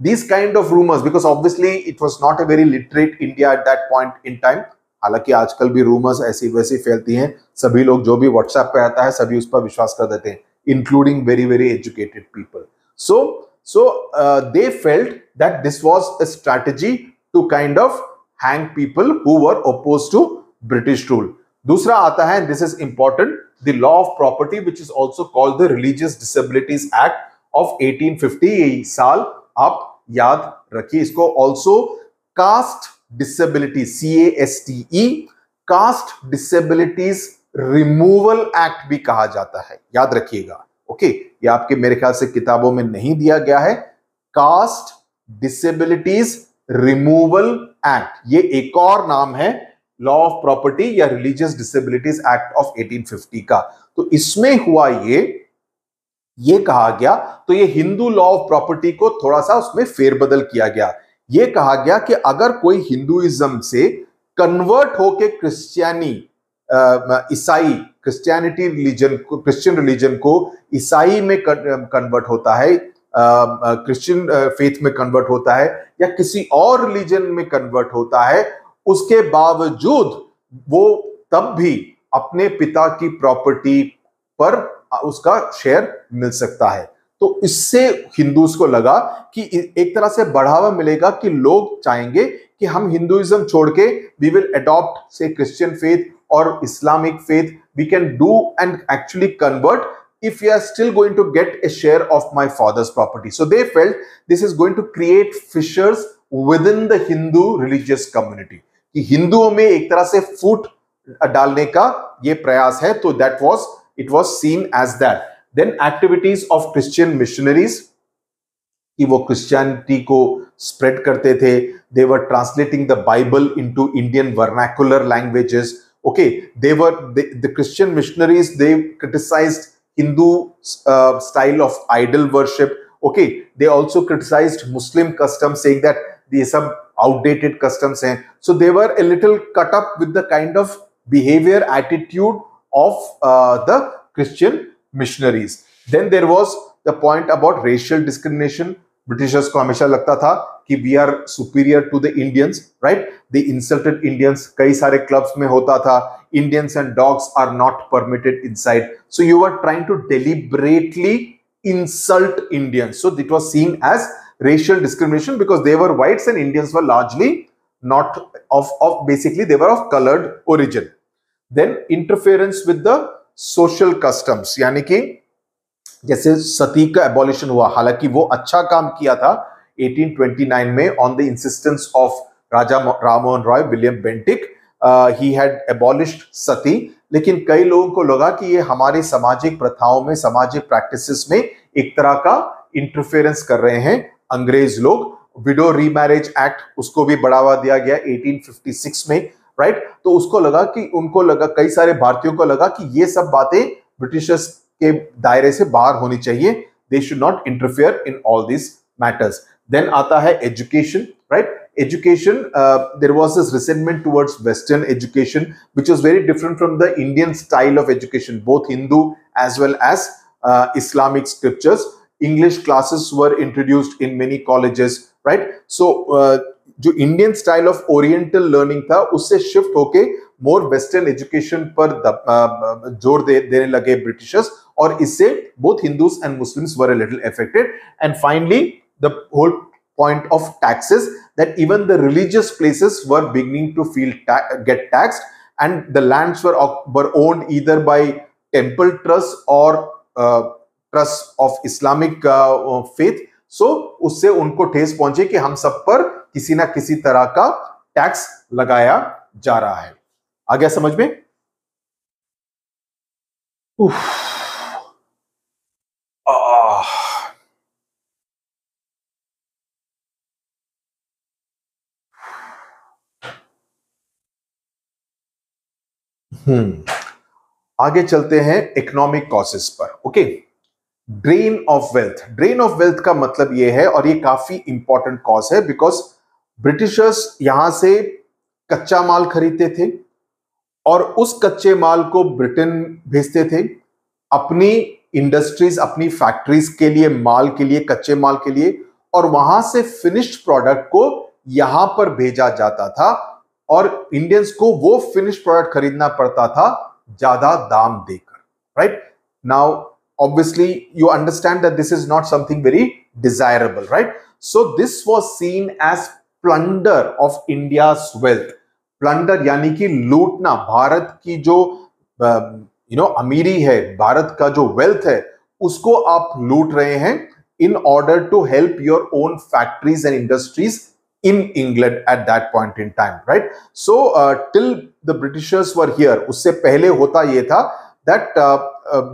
these kind of rumors, because obviously it was not a very literate India at that point in time. हालांकि आजकल भी रूमर्स ऐसी वैसी फैलती हैं, सभी लोग जो भी व्हाट्सएप पे आता है सभी उस पर विश्वास कर देते हैं, including very very educated people. So they felt that this was a strategy to kind of hang people who were opposed to British rule. दूसरा आता है, this is important, the law of property, which is also called the Religious Disabilities Act of 1850. ये साल आप याद रखिए इसको. also caste disability, CASTE, caste disabilities removal act भी कहा जाता है, याद रखिएगा. ओके, ये आपके मेरे ख्याल से किताबों में नहीं दिया गया है. कास्ट डिसेबिलिटीज रिमूवल एक्ट, ये एक और नाम है लॉ ऑफ प्रॉपर्टी या रिलीजियस डिसेबिलिटीज एक्ट ऑफ 1850 का. तो इसमें हुआ ये कहा गया, तो ये हिंदू लॉ ऑफ प्रॉपर्टी को थोड़ा सा उसमें फेरबदल किया गया. ये कहा गया कि अगर कोई हिंदुइज्म से कन्वर्ट होके ईसाई क्रिश्चियनिटी रिलीजन को, क्रिश्चियन रिलीजन को ईसाई में कन्वर्ट होता है, क्रिश्चियन फेथ में कन्वर्ट होता है या किसी और रिलीजन में कन्वर्ट होता है, उसके बावजूद वो तब भी अपने पिता की प्रॉपर्टी पर उसका शेयर मिल सकता है. तो इससे हिंदूज को लगा कि एक तरह से बढ़ावा मिलेगा कि लोग चाहेंगे कि हम हिंदुइज्म छोड़ के वी विल अडॉप्ट से Christian faith or Islamic faith, we can do and actually convert if we are still going to get a share of my father's property. So they felt this is going to create fissures within the Hindu religious community. कि हिंदुओं में एक तरह से फूट डालने का ये प्रयास है, तो it was seen as that. Then activities of Christian missionaries, कि वो क्रिश्चियनिटी को स्प्रेड करते थे. They were translating the Bible into Indian vernacular languages. Okay, the Christian missionaries, they criticized Hindu style of idol worship. Okay, they also criticized Muslim customs, saying that these some outdated customs hain. So they were a little cut up with the kind of behavior attitude of the Christian missionaries. Then there was the point about racial discrimination. Britishers को हमेशा लगता था कि we are superior to the Indians, right? They insulted Indians. कई सारे clubs में होता था, Indians and dogs are not permitted inside. So you are trying to deliberately insult Indians. So it was seen as racial discrimination because they were whites and Indians were largely not basically they were of colored origin. Then interference with the social customs, यानी कि जैसे सती का abolition हुआ, हालांकि वो अच्छा काम किया था 1829 में on the insistence of Raja Rammohan Roy, William Bentinck, he had abolished sati. लेकिन कई लोगों को लगा कि ये हमारी सामाजिक प्रथाओं में, सामाजिक प्रैक्टिसेस में एक तरह का इंटरफेरेंस कर रहे हैं अंग्रेज लोग. विडो रीमैरिज एक्ट, उसको भी बढ़ावा दिया गया 1856 में, राइट? तो उसको लगा कि उनको लगा, कई सारे भारतीयों को लगा कि ये सब बातें ब्रिटिशर्स के दायरे से बाहर होनी चाहिए. They should not interfere in all this matters. Then आता है education, right? Education, there was this resentment towards Western education, which was very different from the Indian style of education, both Hindu as well as Islamic scriptures. English classes were introduced in many colleges, right? So, जो Indian style of Oriental learning था, उससे shift होके more Western education पर जोर देने लगे Britishers, और इससे both Hindus and Muslims were a little affected. And finally, the whole point of taxes, that even the religious places were beginning to get taxed, and the lands were owned either by temple trusts or trusts of Islamic faith. So उससे उनको ठेस पहुंचे कि हम सब पर किसी ना किसी तरह का टैक्स लगाया जा रहा है. आ गया समझ में? आगे चलते हैं इकोनॉमिक कॉजेस पर. Okay, drain of wealth. Drain of wealth का मतलब यह है, और ये काफी इंपॉर्टेंट कॉज है, बिकॉज ब्रिटिशर्स यहां से कच्चा माल खरीदते थे और उस कच्चे माल को ब्रिटेन भेजते थे अपनी इंडस्ट्रीज, अपनी फैक्ट्रीज के लिए, माल के लिए, कच्चे माल के लिए, और वहां से फिनिश्ड प्रोडक्ट को यहां पर भेजा जाता था. और इंडियंस को वो फिनिश प्रोडक्ट खरीदना पड़ता था ज्यादा दाम देकर, right? Now obviously you understand that this is not something very desirable, right? So this was seen as plunder of India's wealth. Plunder यानी कि लूटना, भारत की जो अमीरी है, भारत का जो वेल्थ है, उसको आप लूट रहे हैं in order to help your own factories and industries in England at that point in time, right? So till the Britishers were here, उससे पहले होता ये था that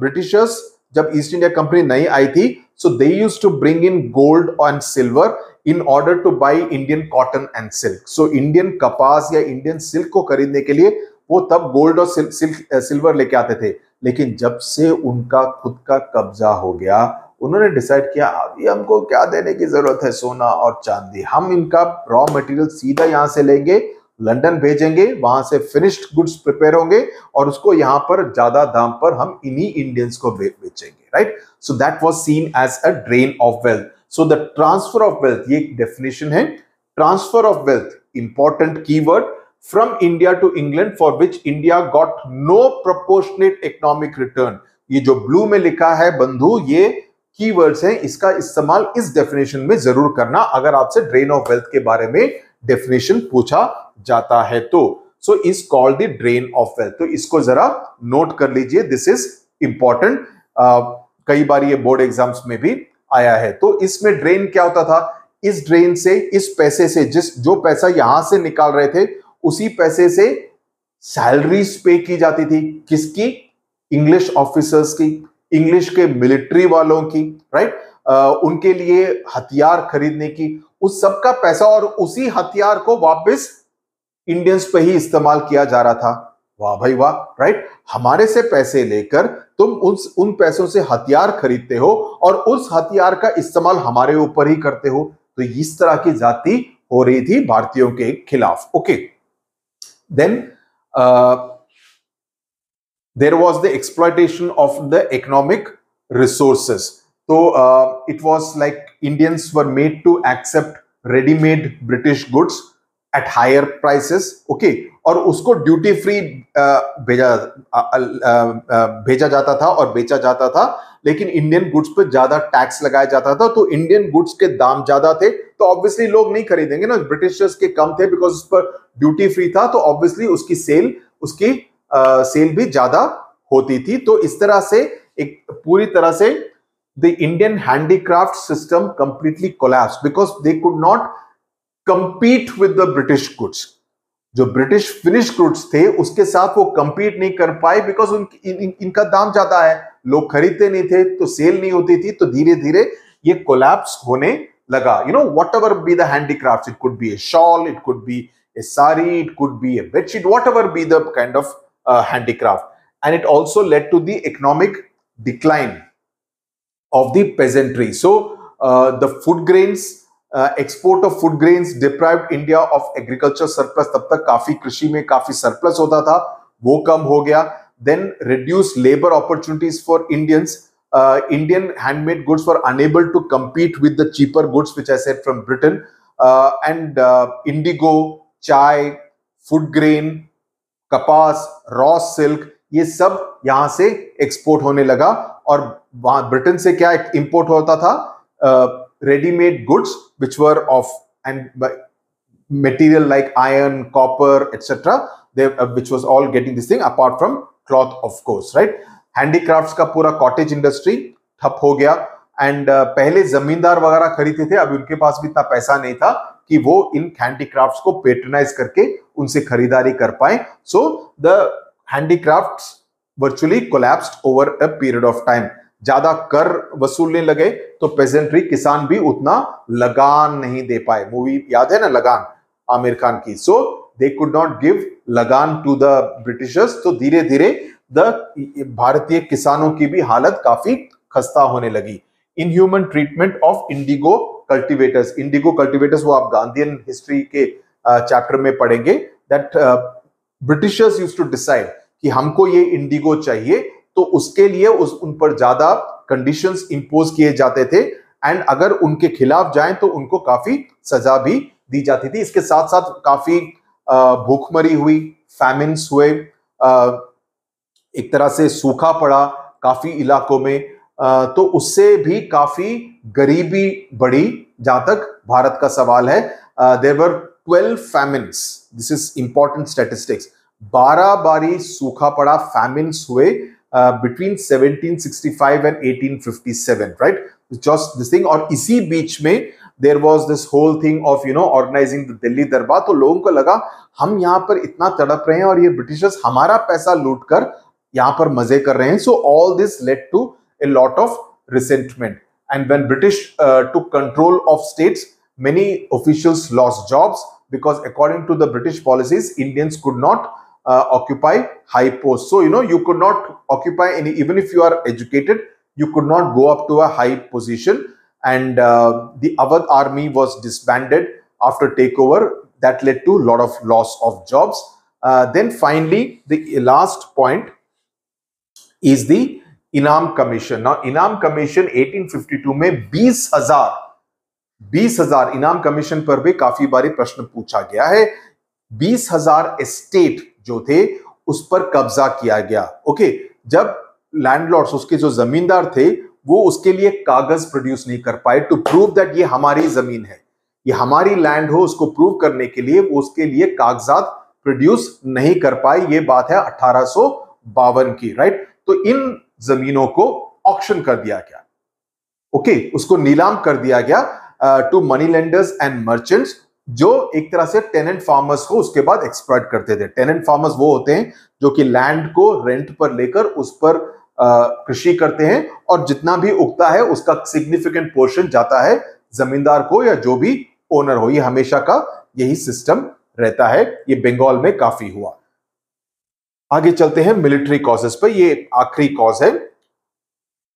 Britishers जब ईस्ट इंडिया कंपनी नई आई थी, so they used to bring in gold and silver in order to buy Indian cotton and silk. So Indian कपास या इंडियन सिल्क को खरीदने के लिए वो तब गोल्ड और सिल्वर लेके आते थे. लेकिन जब से उनका खुद का कब्जा हो गया, उन्होंने डिसाइड किया अभी हमको क्या देने की जरूरत है, सोना और चांदी. हम इनका रॉ मटेरियल सीधा यहां से लेंगे, लंदन भेजेंगे, वहां से फिनिश्ड गुड्स प्रिपेयर होंगे और उसको यहां पर ज्यादा दाम पर हम इन्हीं इंडियंस को बेचेंगे, right? So that was seen as a drain of wealth. So the transfer of wealth, ये एक डेफिनेशन है. Transfer of wealth, important keyword, from India to England for which India got no proportionate economic return. ये जो blue में लिखा है बंधु, ये कीवर्ड्स हैं, इसका इस्तेमाल इस डेफिनेशन में जरूर करना अगर आपसे ड्रेन ऑफ वेल्थ के बारे में डेफिनेशन पूछा जाता है तो. So is called the drain of wealth. तो इसको जरा नोट कर लीजिए, दिस इज इंपॉर्टेंट. कई बार ये बोर्ड एग्जाम्स में भी आया है. तो इसमें ड्रेन क्या होता था? इस ड्रेन से, इस पैसे से, जो पैसा यहां से निकाल रहे थे, उसी पैसे से सैलरीज पे की जाती थी. किसकी? इंग्लिश ऑफिसर्स की, इंग्लिश के मिलिट्री वालों की, राइट? उनके लिए हथियार खरीदने की, उस सब का पैसा, और उसी हथियार को वापस इंडियंस पे ही इस्तेमाल किया जा रहा था. वाह भाई वाह, राइट? हमारे से पैसे लेकर तुम उन पैसों से हथियार खरीदते हो और उस हथियार का इस्तेमाल हमारे ऊपर ही करते हो. तो इस तरह की जाति हो रही थी भारतीयों के खिलाफ. Okay, then there was the exploitation of the economic resources. तो it was like Indians were made to accept readymade British goods at higher prices. Okay, और उसको ड्यूटी फ्री भेजा जाता था और बेचा जाता था. लेकिन इंडियन गुड्स पे ज्यादा टैक्स लगाया जाता था. तो इंडियन गुड्स के दाम ज्यादा थे, तो ऑब्वियसली लोग नहीं खरीदेंगे ना. ब्रिटिशर्स के कम थे बिकॉज उस पर ड्यूटी फ्री था, तो ऑब्वियसली उसकी सेल भी ज्यादा होती थी. तो इस तरह से एक पूरी तरह से the Indian handicraft system completely collapse because they could not compete with the British goods. जो ब्रिटिश फिनिश गुड्स थे उसके साथ वो compete नहीं कर पाए बिकॉज इनका दाम ज्यादा है, लोग खरीदते नहीं थे, तो सेल नहीं होती थी. तो धीरे धीरे ये कोलैप्स होने लगा. You know, whatever be the handicrafts, it could be a shawl, it could be a sari, it could be a bedsheet, whatever be the kind of handicraft. And it also led to the economic decline of the peasantry. So the food grains, export of food grains deprived India of agriculture surplus. तब तक काफी कृषि में काफी surplus होता था, वो कम हो गया. Then reduce labour opportunities for Indians. Indian handmade goods were unable to compete with the cheaper goods which I said from Britain. And indigo, चाय, फूड ग्रेन, कपास, रॉ सिल्क, ये सब यहां से एक्सपोर्ट होने लगा. और वहां ब्रिटेन से क्या इंपोर्ट होता था? ready-made goods which were of and material like iron, copper, etc. They which was all getting this thing apart from cloth, of course, right? Handicrafts का पूरा cottage industry ठप हो गया. एंड पहले जमींदार वगैरह खरीदते थे, अभी उनके पास भी इतना पैसा नहीं था कि वो इन हैंडीक्राफ्ट्स को पेट्रोनाइज करके उनसे खरीदारी कर पाए. So the handicrafts virtually collapsed over a period of time. ज्यादा कर वसूलने लगे तो पेजेंट्री, किसान भी उतना लगान नहीं दे पाए. मूवी याद है ना लगान, आमिर खान की. सो दे कुड नॉट गिव लगान टू द ब्रिटिशर्स. तो धीरे धीरे भारतीय किसानों की भी हालत काफी खस्ता होने लगी. Inhuman treatment of indigo cultivators. Indigo cultivators वो आप गांधीयन हिस्ट्री के चैप्टर में पढ़ेंगे. That Britishers used to decide कि हमको ये इंडिगो चाहिए, तो उसके लिए उन पर ज्यादा कंडीशंस इंपोज किए जाते थे. एंड अगर उनके खिलाफ जाएं तो उनको काफी सजा भी दी जाती थी. इसके साथ साथ काफी भूखमरी हुई, फैमिन्स हुए, एक तरह से सूखा पड़ा काफी इलाकों में, तो उससे भी काफी गरीबी बढ़ी। जहां तक भारत का सवाल है, there were 12 famines, this is important statistics. 12 बारी सूखा पड़ा, फैमिन्स हुए between 1765 and 1857, right, just this thing. और इसी बीच में there was this whole thing of organising the Delhi Darbar. तो लोगों को लगा हम यहाँ पर इतना तड़प रहे हैं और ये ब्रिटिशर्स हमारा पैसा लूट कर यहाँ पर मजे कर रहे हैं। So all this led to a lot of resentment, and when British took control of states, many officials lost jobs because according to the British policies, Indians could not occupy high posts. So you could not occupy any, even if you are educated, you could not go up to a high position. And the Awadh army was disbanded after takeover. That led to a lot of loss of jobs. Then finally, the last point is the इनाम commission. ना इनाम commission 1852 में 20,000 इनाम commission पर भी काफी बारी प्रश्न पूछा गया है। 20,000 एस्टेट जो थे उस पर कब्जा किया गया। ओके, जब लैंडलॉर्ड्स, उसके जो जमींदार थे, वो उसके लिए कागज प्रोड्यूस नहीं कर पाए टू प्रूव दैट ये हमारी जमीन है, ये हमारी लैंड हो, उसको प्रूव करने के लिए वो उसके लिए कागजात प्रोड्यूस नहीं कर पाए। ये बात है 1852 की, राइट। तो इन जमीनों को ऑक्शन कर दिया गया, ओके, उसको नीलाम कर दिया गया to money lenders and merchants, जो एक तरह से टेनेंट फार्मर्स को उसके बाद एक्सप्लॉइट करते थे। टेनेंट फार्मर्स वो होते हैं जो कि लैंड को रेंट पर लेकर उस पर कृषि करते हैं और जितना भी उगता है उसका सिग्निफिकेंट पोर्शन जाता है जमींदार को या जो भी ओनर हो। ये हमेशा का यही सिस्टम रहता है। ये बंगाल में काफी हुआ। आगे चलते हैं मिलिट्री कॉजेस पर। ये आखिरी कॉज है।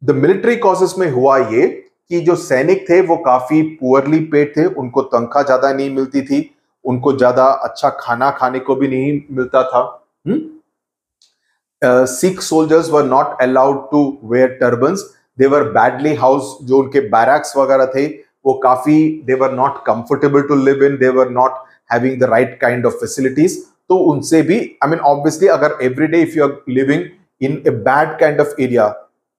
द मिलिट्री कॉजेस में हुआ ये कि जो सैनिक थे वो काफी पुअरली पेड थे, उनको तनख्वाह ज्यादा नहीं मिलती थी, उनको ज्यादा अच्छा खाना खाने को भी नहीं मिलता था। Sikh soldiers were not allowed to wear turbans, they were badly house. जो उनके बैरक्स वगैरह थे वो काफी, they were not comfortable to live in, they were not having the right kind of facilities. तो उनसे भी, आई मीन ऑब्वियसली, अगर everyday if you are living in a bad kind of area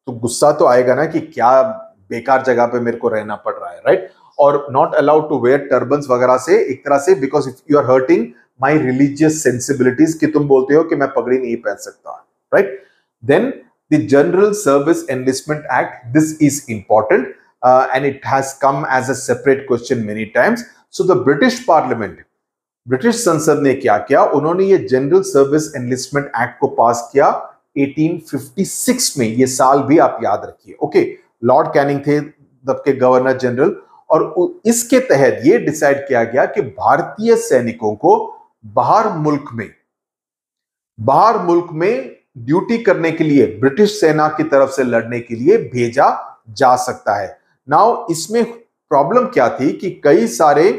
तो गुस्सा तो आएगा ना कि क्या बेकार जगह पे मेरे को रहना पड़ रहा है, राइट। और not allowed to wear turbans वगैरह से एक तरह से, because if you are hurting my religious sensibilities, कि तुम बोलते हो कि मैं पगड़ी नहीं पहन सकता, right. Then the General Service Enlistment Act, this is important and it has come as a separate question many times. So the British parliament, British संसद ने क्या किया, उन्होंने ये जनरल सर्विस एनलिस्टमेंट एक्ट को पास किया 1856 में। ये साल भी आप याद रखिए, ओके। लॉर्ड कैनिंग थे तब के गवर्नर जनरल, और इसके तहत ये डिसाइड किया गया कि भारतीय सैनिकों को बाहर मुल्क में ड्यूटी करने के लिए, ब्रिटिश सेना की तरफ से लड़ने के लिए भेजा जा सकता है। नाउ इसमें प्रॉब्लम क्या थी कि कई सारे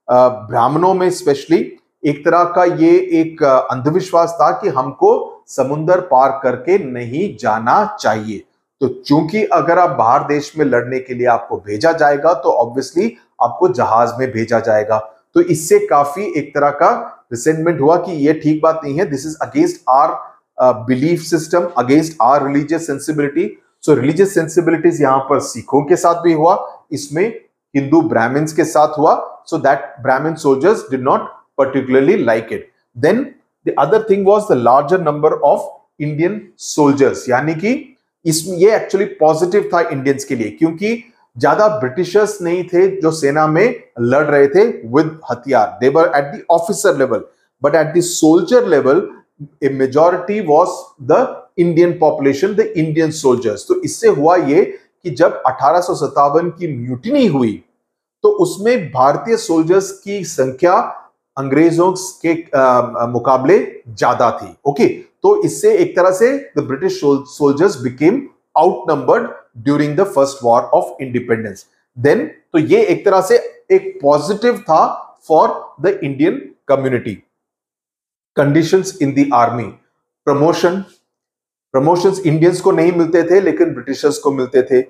ब्राह्मणों में स्पेशली एक तरह का ये एक अंधविश्वास था कि हमको समुंदर पार करके नहीं जाना चाहिए। तो चूंकि अगर आप बाहर देश में लड़ने के लिए आपको भेजा जाएगा तो ऑब्वियसली आपको जहाज में भेजा जाएगा। तो इससे काफी एक तरह का रिसेंटमेंट हुआ कि ये ठीक बात नहीं है, this is against our belief system, against our religious sensibility. So religious sensibilities यहां पर सिखों के साथ भी हुआ, इसमें हिंदू ब्राह्मण्स के साथ हुआ। So that Brahmin soldiers did not particularly like it. Then the other thing was the larger number of Indian soldiers, यानी कि इसमें ये एक्चुअली पॉजिटिव था इंडियंस के लिए, क्योंकि ज्यादा ब्रिटिशर्स नहीं थे जो सेना में लड़ रहे थे विद हथियार। They were at the officer level, but at the soldier level a majority was the Indian population, the Indian soldiers. तो इससे हुआ ये कि जब 1857 की म्यूटिनी हुई तो उसमें भारतीय सोल्जर्स की संख्या अंग्रेजों के मुकाबले ज्यादा थी, ओके। तो इससे एक तरह से the British soldiers became outnumbered during the first war of Independence. Then तो ये एक तरह से एक पॉजिटिव था for the Indian community. Conditions in the army, promotions Indians को नहीं मिलते थे लेकिन ब्रिटिशर्स को मिलते थे।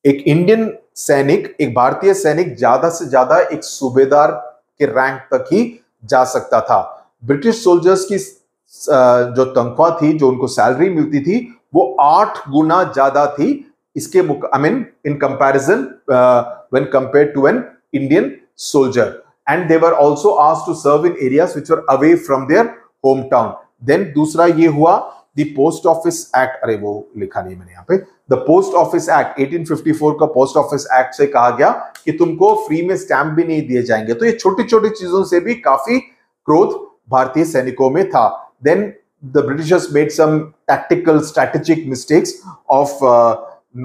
एक इंडियन सैनिक, एक भारतीय सैनिक ज्यादा से ज्यादा एक सूबेदार के रैंक तक ही जा सकता था। ब्रिटिश सोल्जर्स की जो तनख्वाह थी, जो उनको सैलरी मिलती थी, वो 8 गुना ज्यादा थी इसके I mean in comparison when compared to an Indian soldier, and they were also asked to serve in areas which were away from their home town. Then दूसरा ये हुआ द पोस्ट ऑफिस एक्ट, अरे वो लिखा नहीं मैंने यहाँ पे, द पोस्ट ऑफिस एक्ट 1854 का पोस्ट ऑफिस एक्ट से कहा गया कि तुमको फ्री में स्टैंप भी नहीं दिए जाएंगे। तो ये छोटी छोटी चीजों से भी काफी क्रोध भारतीय सैनिकों में था। Then the Britishers made some tactical strategic mistakes of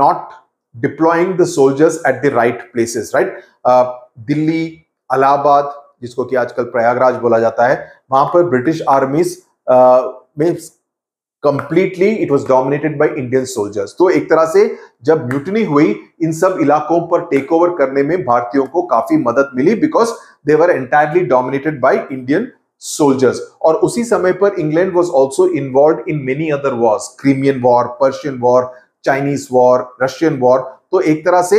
not deploying the soldiers at the right places, right? Delhi, Allahabad, जिसको कि आजकल प्रयागराज बोला जाता है, वहां पर ब्रिटिश आर्मीज में completely it was dominated by Indian soldiers. तो एक तरह से जब म्यूटिनी हुई, इन सब इलाकों पर टेक ओवर करने में भारतीयों को काफी मदद मिली, because they were entirely dominated by Indian soldiers. और उसी समय पर England was also involved in many other wars, Crimean war, Persian war, Chinese war, Russian war. तो एक तरह से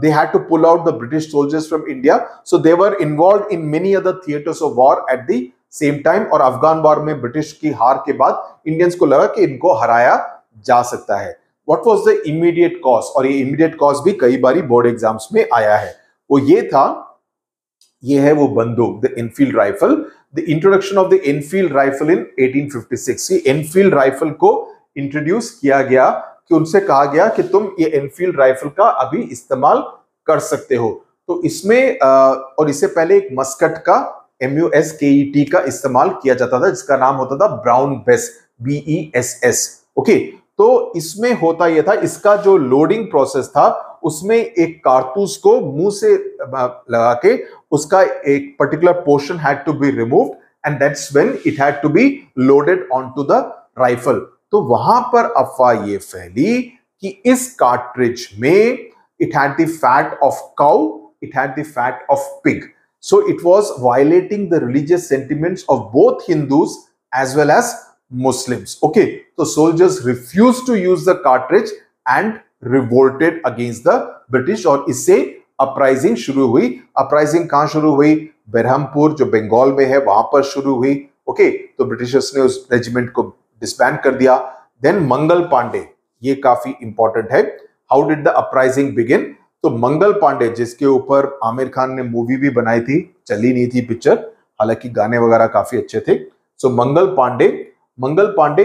they had to pull out the British soldiers from India, so they were involved in many other theaters of war at the same time। और Afghan war में British की हार के बाद इंडियंस को लगा कि इनको हराया जा सकता है। What was the immediate cause? और ये immediate cause भी कई बारी बोर्ड एग्जाम्स में आया है। वो ये था, ये है वो बंदूक, the Enfield rifle, the introduction of the Enfield rifle इन 1856। ये एनफील्ड राइफल को इंट्रोड्यूस किया गया कि उनसे कहा गया कि तुम ये एनफील्ड राइफल का अभी इस्तेमाल कर सकते हो। तो इसमें और इससे पहले एक मस्कट का MUSKET का इस्तेमाल किया जाता था, जिसका नाम होता था ब्राउन बेस, BESS। ओके, तो इसमें होता यह था, इसका जो लोडिंग प्रोसेस था उसमें एक कारतूस को मुंह से लगा के उसका एक particular portion had to be removed, and that's when it had to be loaded onto the rifle. तो वहां पर अफवाह ये फैली कि इस कार्ट्रिज में it had the fat of cow, it had the fat of pig, so it was violating the religious sentiments of both Hindus as well as Muslims। okay, so soldiers refused to use the cartridge and revolted against the British, और इससे uprising शुरू हुई। Uprising कहां शुरू हुई? बेरहमपुर, जो बंगाल में है, वहां पर शुरू हुई। ओके, तो ब्रिटिशर्स ने उस रेजिमेंट को डिसबैंड कर दिया। देन मंगल पांडे, ये काफी इंपॉर्टेंट है। How did the uprising begin? तो मंगल पांडे, जिसके ऊपर आमिर खान ने मूवी भी बनाई थी, चली नहीं थी पिक्चर, हालांकि गाने वगैरह काफी अच्छे थे। सो मंगल पांडे,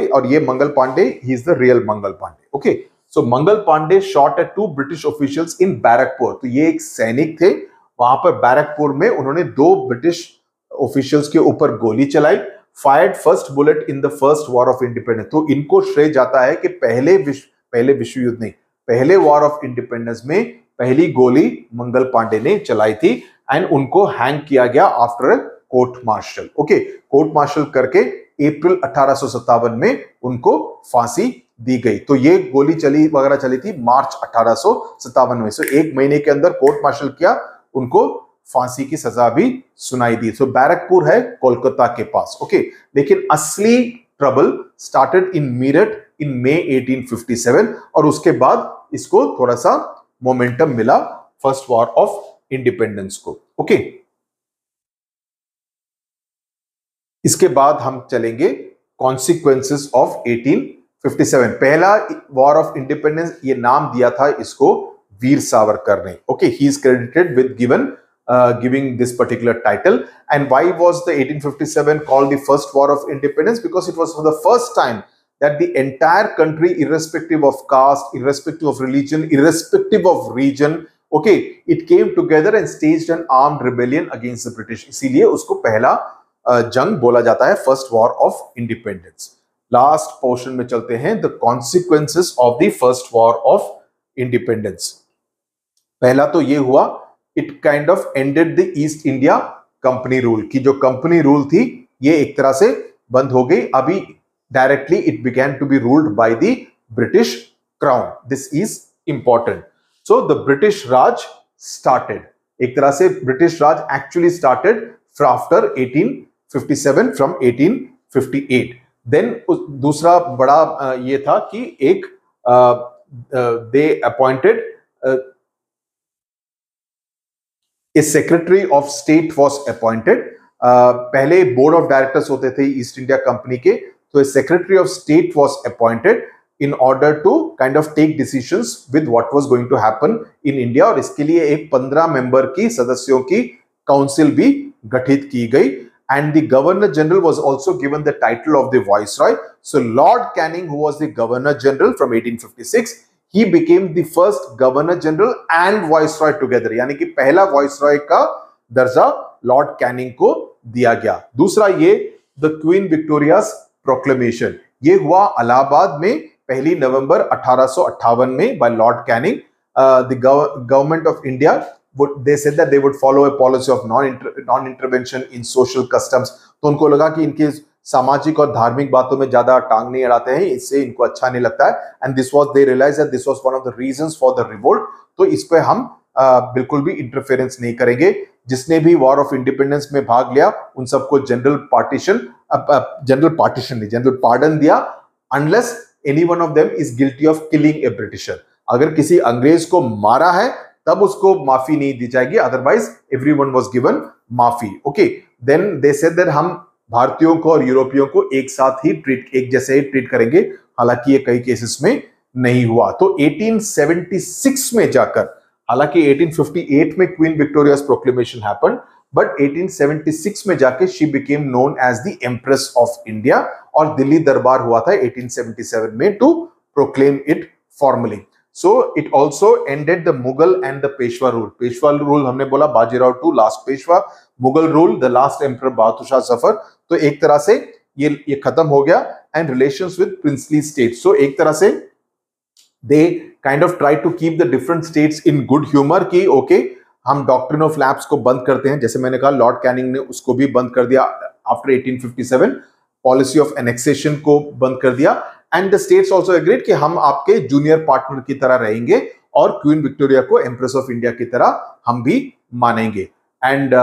और ये Mangal Pandey, he is the real Mangal Pandey. Okay, so Mangal Pandey shot at 2 British officials in Barrackpore. तो ये एक सैनिक थे, वहां पर बैरकपुर में उन्होंने 2 ब्रिटिश ऑफिशियल्स के ऊपर गोली चलाई। Fired first bullet in the first war of independence. तो इनको श्रेय जाता है कि पहले विश्व युद्ध नहीं, पहले वॉर ऑफ इंडिपेंडेंस में पहली गोली मंगल पांडे ने चलाई थी, एंड उनको हैंग किया गया after court martial. Okay, court martial करके अप्रैल 1857 में उनको फांसी दी गई। तो ये गोली चली थी मार्च 1857 में। सो एक महीने के अंदर कोर्ट मार्शल किया, उनको फांसी की सजा भी सुनाई दी। सो बैरकपुर है कोलकाता के पास। ओके, लेकिन असली ट्रबल स्टार्टेड इन मीरठ इन मई 1857, और उसके बाद इसको थोड़ा सा मोमेंटम मिला फर्स्ट वॉर ऑफ इंडिपेंडेंस को। ओके, इसके बाद हम चलेंगे कॉन्सिक्वेंसेस ऑफ 1857। पहला वॉर ऑफ इंडिपेंडेंस, ये नाम दिया था इसको वीर सावरकर ने। Okay, he is credited with giving this particular title। and why was the 1857 called the first war of independence? Because it was for the first time that the entire country, irrespective of caste, irrespective of religion, irrespective of region, okay, it came together and staged an armed rebellion against the British। इसीलिए उसको पहला जंग बोला जाता है, first war of independence. Last portion में चलते हैं, the consequences of the first war of independence. पहला तो ये हुआ, it kind of ended the East India company rule, की जो कंपनी रूल थी ये एक तरह से बंद हो गई। अभी directly it began to be ruled by the British crown। this is important। so the British Raj started, एक तरह से British Raj actually started after 1857, from 1858। then दूसरा बड़ा ये था कि एक they appointed a secretary of state was appointed। पहले बोर्ड ऑफ डायरेक्टर्स होते थे ईस्ट इंडिया कंपनी के, तो secretary of state was appointed in order to kind of take decisions with what was going to happen in India, और इसके लिए एक 15 member की सदस्यों की काउंसिल भी गठित की गई, and the governor general was also given the title of the viceroy. So Lord Canning, who was the governor general from 1856, he became the first governor general and viceroy together, यानी कि पहला viceroy का दर्जा Lord Canning को दिया गया। दूसरा ये द क्वीन विक्टोरियाज प्रोक्लेमेशन, ये हुआ इलाहाबाद में 1 नवंबर 1858 में by Lord Canning. The government of India they said that they would follow a policy of non-intervention in social customs. तो उनको लगा कि इनके सामाजिक और धार्मिक बातों में ज्यादा टांग नहीं अड़ाते हैं, इससे इनको अच्छा नहीं लगता है, and this was they realized that this was one of the reasons for the revolt. तो इस पे हम बिल्कुल भी इंटरफेरेंस नहीं करेंगे। जिसने भी वॉर ऑफ इंडिपेंडेंस में भाग लिया उन सबको जनरल पार्डन दिया, unless any one of them is guilty of killing A britisher. अगर किसी अंग्रेज को मारा है तब उसको माफी नहीं दी जाएगी, अदरवाइज एवरीवन वाज गिवन माफी। Okay, then they said that हम भारतीयों को और यूरोपियों को एक साथ ही एक जैसे ही ट्रीट करेंगे, हालांकि ये कई केसेस में नहीं हुआ। तो 1876 में जाकर, हालांकि 1858 में Queen Victoria's proclamation happened, but 1876 में जाके she became known as the empress of India, और दिल्ली दरबार हुआ था 1877 में to proclaim it formally. So it also ended the Mughal and the Peshwa rule. Peshwa rule हमने बोला Bajirao two last Peshwa, Mughal rule the last emperor Bahadur Zafar. तो एक तरह से ये खत्म हो गया, and relations with princely states. सो एक तरह से they kind of try to keep the different states in good humour की ओके हम डॉक्ट्रिन ऑफ लैप्स को बंद करते हैं, जैसे मैंने कहा लॉर्ड कैनिंग ने उसको भी बंद कर दिया आफ्टर 1857, पॉलिसी ऑफ एनेक्सेशन को बंद कर दिया, and the states also agreed कि हम आपके जूनियर पार्टनर की तरह रहेंगे और क्वीन विक्टोरिया को एम्प्रेस ऑफ इंडिया की तरह हम भी मानेंगे। And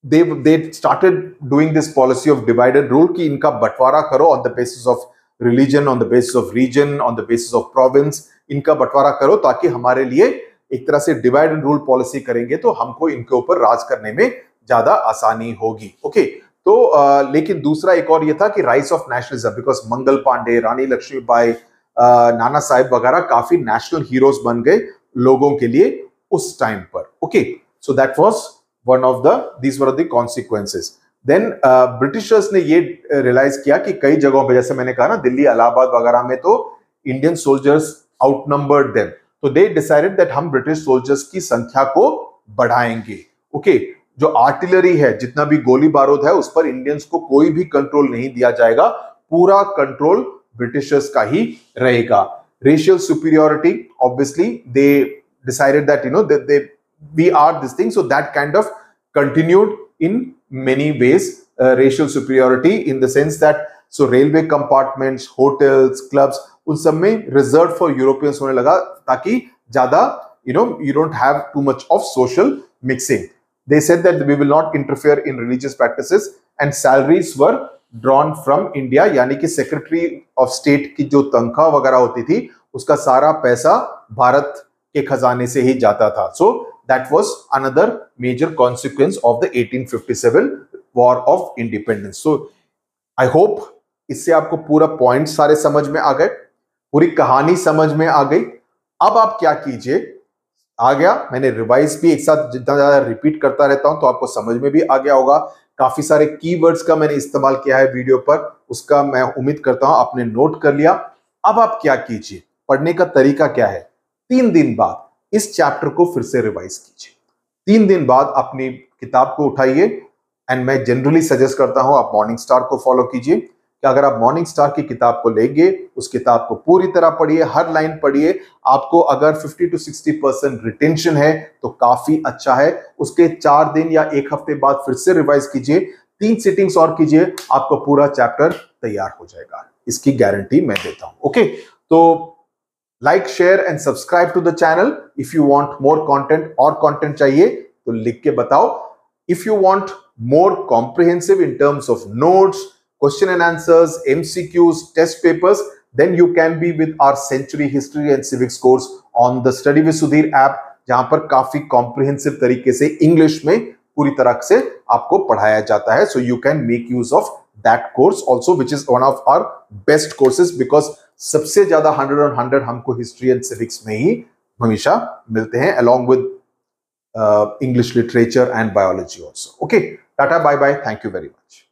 they started doing this policy of divide and rule कि इनका बंटवारा करो on the basis of religion, on the basis of region, on the basis of province, इनका बंटवारा करो ताकि हमारे लिए एक तरह से डिवाइड एंड रूल पॉलिसी करेंगे तो हमको इनके ऊपर राज करने में ज्यादा आसानी होगी। ओके, तो लेकिन दूसरा एक और ये था कि rise of nationalism, because Mangal Pandey, रानी लक्ष्मीबाई, नाना साहेब वगैरह काफी नेशनल हीरोज बन गए लोगों के लिए उस टाइम पर। Okay, so that was one of the these were the consequences. Then Britishers ने ये रियलाइज किया कि कई जगहों पे, जैसे मैंने कहा ना दिल्ली, इलाहाबाद वगैरह में तो इंडियन सोल्जर्स आउटनंबर्ड देम, तो दे डिसाइडेड दैट हम ब्रिटिश सोल्जर्स की संख्या को बढ़ाएंगे। ओके, जो आर्टिलरी है, जितना भी गोली बारूद है, उस पर इंडियंस को कोई भी कंट्रोल नहीं दिया जाएगा, पूरा कंट्रोल ब्रिटिशर्स का ही रहेगा। Racial superiority, obviously they decided that they we are this thing, so that kind of continued in many ways, racial superiority in the sense that so railway compartments, hotels, clubs, उन सब में reserved for Europeans होने लगा ताकि ज्यादा you don't have too much of social mixing. They said that we will not interfere in religious practices, and salaries were drawn from India, यानी कि secretary of state की जो तनख्वाह वगैरह होती थी उसका सारा पैसा भारत के खजाने से ही जाता था। So that was another major consequence of the 1857 war of independence. So I hope इससे आपको पूरा पॉइंट सारे समझ में आ गए, पूरी कहानी समझ में आ गई। अब आप क्या कीजिए, आ गया, मैंने रिवाइज भी एक साथ जितना ज्यादा रिपीट करता रहता हूं तो आपको समझ में भी आ गया होगा। काफी सारे कीवर्ड्स का मैंने इस्तेमाल किया है वीडियो पर, उसका मैं उम्मीद करता हूं आपने नोट कर लिया। अब आप क्या कीजिए, पढ़ने का तरीका क्या है, 3 दिन बाद इस चैप्टर को फिर से रिवाइज कीजिए। 3 दिन बाद अपनी किताब को उठाइए, एंड मैं जनरली सजेस्ट करता हूं आप मॉर्निंग स्टार को फॉलो कीजिए कि अगर आप मॉर्निंग स्टार की किताब को लेंगे, उस किताब को पूरी तरह पढ़िए, हर लाइन पढ़िए। आपको अगर 50 to 60% रिटेंशन है तो काफी अच्छा है। उसके 4 दिन या 1 हफ्ते बाद फिर से रिवाइज कीजिए, 3 सिटिंग्स और कीजिए, आपको पूरा चैप्टर तैयार हो जाएगा, इसकी गारंटी मैं देता हूं। ओके, तो like, share and subscribe to the channel. If you want more content, और कंटेंट चाहिए तो लिख के बताओ। If you want more comprehensive in terms of notes, question and answers, MCQs, test papers, then you can be with our Century History and Civics course on the Study with Sudhir app, जहां पर काफी comprehensive तरीके से English में पूरी तरह से आपको पढ़ाया जाता है. So you can make use of that course also, which is one of our best courses, because सबसे ज्यादा 100 on 100 हमको हिस्ट्री एंड सिविक्स में ही हमेशा मिलते हैं, along with English literature and biology also. Okay, tata, bye bye, thank you very much.